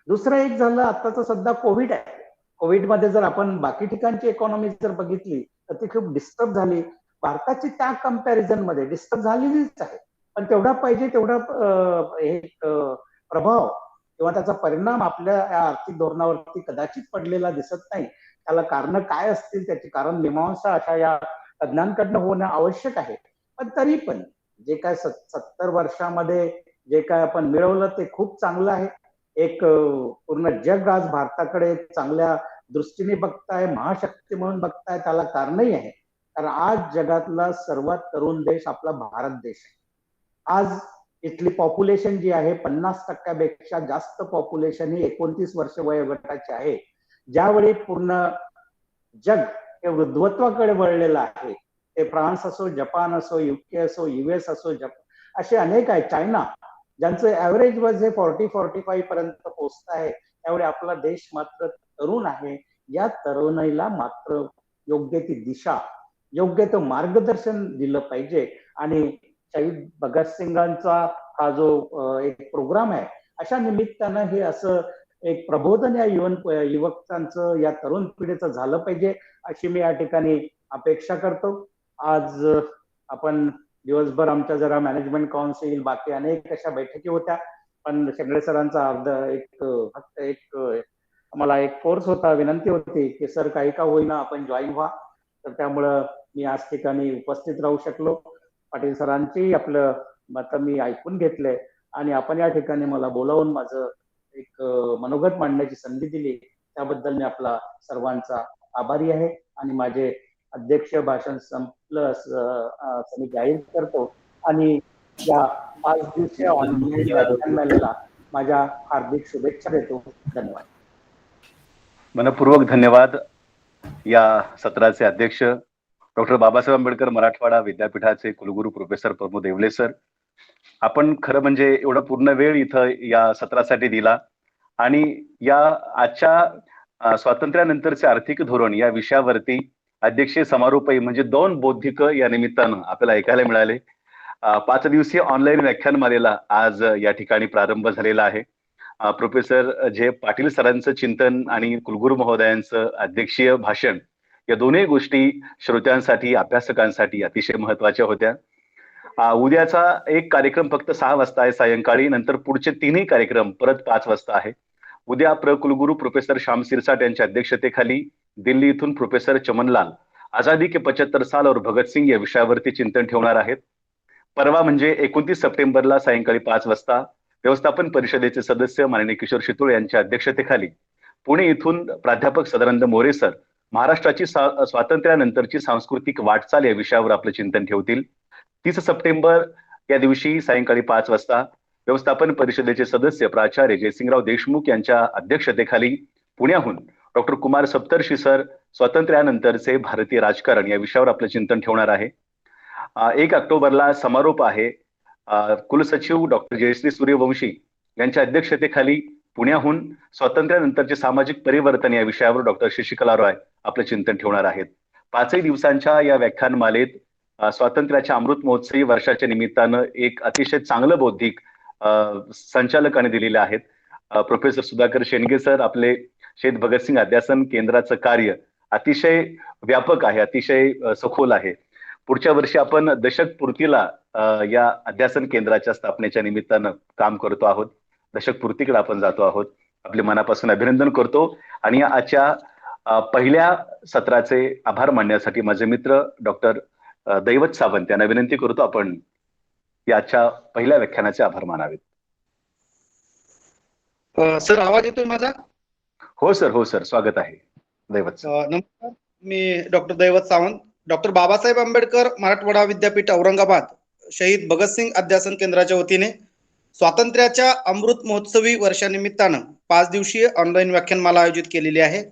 दुसरं एक झालं आताचं सध्या कोविड आहे. कोविडमध्ये जर आपण बाकी ठिकाणची इकॉनॉमी जर बघितली तर ती खूप डिस्टर्ब झाली. भारताची त्या कम्पॅरिझन मध्ये डिस्टर्ब झालेलीच आहे, पण तेवढा पाहिजे तेवढा प्रभाव किंवा त्याचा परिणाम आपल्या आर्थिक धोरणावरती कदाचित पडलेला दिसत नाही. त्याला कारण काय असतील त्याची कारण मीमांसा अशा या तज्ञांकडनं होणं आवश्यक आहे. पण तरी पण जे काय 70 वर्षामध्ये जे काय आपण मिळवलं ते खूप चांगलं आहे. एक पूर्ण जग आज भारताकडे चांगल्या दृष्टीने बघताय, महाशक्ती म्हणून बघताय. त्याला कारणही आहे, कारण आज जगातला सर्वात तरुण देश आपला भारत देश आहे. आज इथली पॉप्युलेशन जी आहे 50% जास्त पॉप्युलेशन ही 29 वर्ष वयोगटाची आहे. ज्यावेळी पूर्ण जग हे वृद्धत्वाकडे वळलेलं आहे, ते फ्रान्स असो, जपान असो, UK असो, US असो, असे अनेक आहे, चायना, ज्यांचं ऍव्हरेज वज हे 40-45 पर्यंत पोहोचत आहे. त्यावेळी आपला देश मात्र तरुण आहे. या तरुणाईला मात्र योग्य ती दिशा, योग्य तो मार्गदर्शन दिलं पाहिजे. आणि शहीद भगतसिंगांचा हा जो एक प्रोग्राम आहे, अशा निमित्तानं हे असं एक प्रबोधन या युवकांचं, या तरुण पिढीचं झालं पाहिजे, अशी मी या ठिकाणी अपेक्षा करतो. आज आपण दिवसभर आमच्या जरा मॅनेजमेंट काउन्सिल बाकी अनेक अशा बैठकी होत्या, पण शेंगडे सरांचा फक्त एक मला एक फोर्स होता, विनंती होती की सर काही का होईना आपण जॉईन व्हा. तर त्यामुळं मी आज ठिकाणी उपस्थित राहू शकलो. पाटील सरांची आपलं मत मी ऐकून घेतलंय आणि आपण या ठिकाणी मला बोलावून माझं एक मनोगत मांडण्याची संधी दिली, त्याबद्दल मी आपला सर्वांचा आभारी आहे. आणि माझे अध्यक्ष भाषण संपलं असं मी जाहीर करतो आणि या 5 दिवसीय ऑनलाईन व्याख्यानमालेला माझ्या हार्दिक शुभेच्छा देतो. धन्यवाद. मनपूर्वक धन्यवाद. या सत्राचे अध्यक्ष डॉक्टर बाबासाहेब आंबेडकर मराठवाडा विद्यापीठाचे कुलगुरू प्रोफेसर प्रमोद येवले सर. आपण खरं म्हणजे एवढा पूर्ण वेळ इथं या सत्रासाठी दिला आणि या आजच्या स्वातंत्र्यानंतरचे आर्थिक धोरण या विषयावरती अध्यक्षीय समारोपही म्हणजे 2 बौद्धिक या निमित्तानं आपल्याला ऐकायला मिळाले. 5 दिवसीय ऑनलाईन व्याख्यानमालेला आज या ठिकाणी प्रारंभ झालेला आहे. प्रोफेसर जे पाटील सरांचं चिंतन आणि कुलगुरू महोदयांचं अध्यक्षीय भाषण या दोन्ही गोष्टी श्रोत्यांसाठी, अभ्यासकांसाठी अतिशय महत्वाच्या होत्या. उद्याचा एक कार्यक्रम फक्त 6 वाजता आहे सायंकाळी, नंतर पुढचे 3ही कार्यक्रम परत 5 वाजता आहे. उद्या कुलगुरू प्रोफेसर श्याम सिरसाट यांच्या अध्यक्षतेखाली दिल्ली इथून प्रोफेसर चमनलाल आजादी के 75 साल और भगतसिंग या विषयावरती चिंतन ठेवणार आहेत. परवा म्हणजे 29 सप्टेंबरला सायंकाळी 5 वाजता व्यवस्थापन परिषदेचे सदस्य माननीय किशोर शितोळे यांच्या अध्यक्षतेखाली पुणे इथून प्राध्यापक सदानंद मोरे सर महाराष्ट्राची स्वातंत्र्यानंतरची सांस्कृतिक वाटचाल या विषयावर आपलं चिंतन ठेवतील. 30 सप्टेंबर या दिवशी सायंकाळी 5 वाजता व्यवस्थापन परिषदेचे सदस्य प्राचार्य जयसिंगराव देशमुख यांच्या अध्यक्षतेखाली पुण्याहून डॉक्टर कुमार सप्तर्षी सर स्वातंत्र्यानंतरचे भारतीय राजकारण या विषयावर आपलं चिंतन ठेवणार आहे. 1 ऑक्टोबरला समारोप आहे. कुलसचिव डॉक्टर जयश्री सूर्यवंशी यांच्या अध्यक्षतेखाली पुण्याहून स्वातंत्र्यानंतरचे सामाजिक परिवर्तन या विषयावर डॉक्टर शशिकला रॉय आपलं चिंतन ठेवणार आहेत. 5 दिवसांच्या या व्याख्यानमालेत स्वातंत्र्याच्या अमृत महोत्सवी वर्षाच्या निमित्तानं एक अतिशय चांगलं बौद्धिक संचालकाने दिलेले आहेत. प्रोफेसर सुधाकर शेंडगे सर, आपले शहीद भगतसिंग अध्यासन केंद्राचं कार्य अतिशय व्यापक आहे, अतिशय सखोल आहे. पुढच्या वर्षी आपण दशक पूर्तीला या अध्यासन केंद्राच्या स्थापनेच्या निमित्तानं काम करतो आहोत. दशक पूर्तीकडे आपण जातो आहोत. आपले मनापासून अभिनंदन करतो आणि या आजच्या पहिल्या सत्राचे आभार मानण्यासाठी माझे मित्र डॉक्टर दैवत सावंत यांना विनंती करतो आपण याच्या पहिल्या व्याख्यानाचे आभार मानावेत. सर आवाज येतोय माझा? हो सर स्वागत आहे दैवत सर. नमस्कार, मी डॉक्टर दैवत सावंत, डॉक्टर बाबासाहेब आंबेडकर मराठवाडा विद्यापीठ औरंगाबाद शहीद भगतसिंग अध्यासन केंद्राच्या वतीने स्वातंत्र्याच्या अमृत महोत्सवी वर्षानिमित्तानं 5 दिवसीय ऑनलाईन व्याख्यानमाला आयोजित केलेली आहे.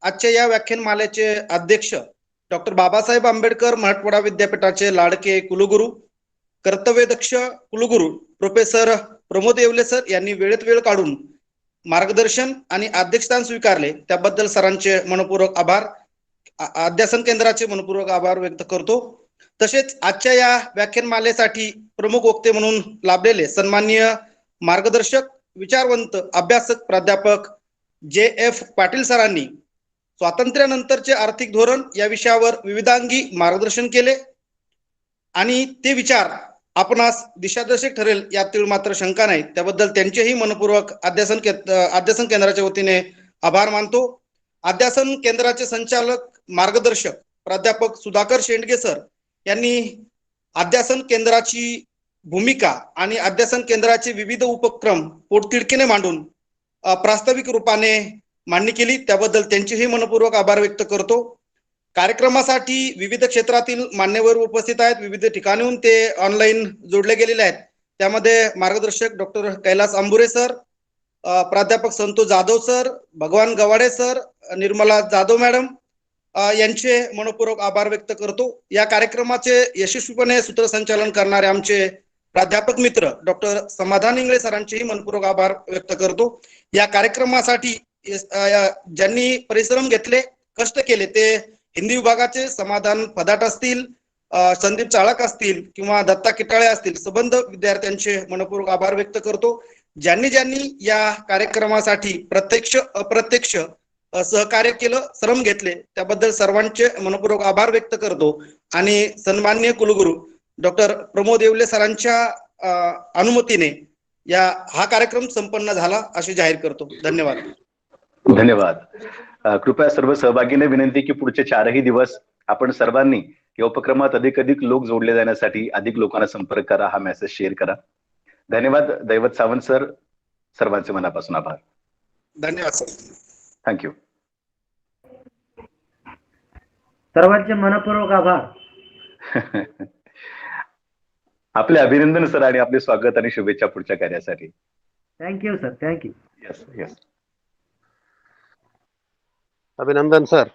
आजच्या या व्याख्यानमालेचे अध्यक्ष डॉक्टर बाबासाहेब आंबेडकर मराठवाडा विद्यापीठाचे लाडके कुलगुरू, कर्तव्यदक्ष कुलगुरू प्रोफेसर प्रमोद येवले सर यांनी वेळेत वेळ काढून मार्गदर्शन आणि अध्यक्षस्थान स्वीकारले, त्याबद्दल सरांचे मनपूर्वक आभार, अध्यासन केंद्राचे मनपूर्वक आभार व्यक्त करतो. तसेच आजच्या या व्याख्यानमालेसाठी प्रमुख वक्ते म्हणून लाभलेले सन्माननीय मार्गदर्शक, विचारवंत, अभ्यासक प्राध्यापक JF पाटील सरांनी स्वातंत्र्यानंतरचे आर्थिक धोरण या विषयावर विविधांगी मार्गदर्शन केले आणि ते विचार आपणास दिशादर्शक ठरेल यातील मात्र शंका नाही. त्याबद्दल त्यांचेही मनपूर्वक अध्यासन केंद्राच्या वतीने आभार मानतो. अध्यासन केंद्राचे संचालक मार्गदर्शक प्राध्यापक सुधाकर शेंडगे सर यांनी अध्यासन केंद्राची भूमिका आणि अध्यासन केंद्राचे विविध उपक्रम पोटतिडकीने मांडून प्रास्ताविक रूपाने मांडणी केली, त्याबद्दल त्यांचेही मनपूर्वक आभार व्यक्त करतो. कार्यक्रमासाठी विविध क्षेत्रातील मान्यवर उपस्थित आहेत, विविध ठिकाणून ते ऑनलाईन जोडले गेलेले आहेत. त्यामध्ये मार्गदर्शक डॉक्टर कैलास आंबुरे सर, प्राध्यापक संतोष जाधव सर, भगवान गवाडे सर, निर्मला जाधव मॅडम यांचे मनपूर्वक आभार व्यक्त करतो. या कार्यक्रमाचे यशस्वीपणे सूत्रसंचालन करणारे आमचे प्राध्यापक मित्र डॉक्टर समाधान इंगळे सरांचेही मनपूर्वक आभार व्यक्त करतो. या कार्यक्रमासाठी ज्यांनी परिश्रम घेतले, कष्ट केले, ते हिंदी विभागाचे समाधान फदाट असतील, संदीप चाळक असतील किंवा दत्ता किटाळे असतील, संबंध विद्यार्थ्यांचे मनपूर्वक आभार व्यक्त करतो. ज्यांनी या कार्यक्रमासाठी प्रत्यक्ष अप्रत्यक्ष सहकार्य केलं, श्रम घेतले, त्याबद्दल सर्वांचे मनपूर्वक आभार व्यक्त करतो आणि सन्माननीय कुलगुरू डॉक्टर प्रमोद येवले सरांच्या अनुमतीने हा कार्यक्रम संपन्न झाला असे जाहीर करतो. धन्यवाद. धन्यवाद. कृपया सर्व सहभागींना विनंती की पुढचे 4ही दिवस आपण सर्वांनी या उपक्रमात अधिक लोक जोडले जाण्यासाठी अधिक लोकांना संपर्क करा, हा मेसेज शेअर करा. धन्यवाद दैवत सावंत सर, सर्वांचे मनापासून आभार. धन्यवाद सर. थँक्यू. सर्वांचे मनपूर्वक आभार. आपले अभिनंदन सर आणि आपले स्वागत आणि शुभेच्छा पुढच्या कार्यासाठी. Thank you sir, thank you. येस. अभिनंदन सर.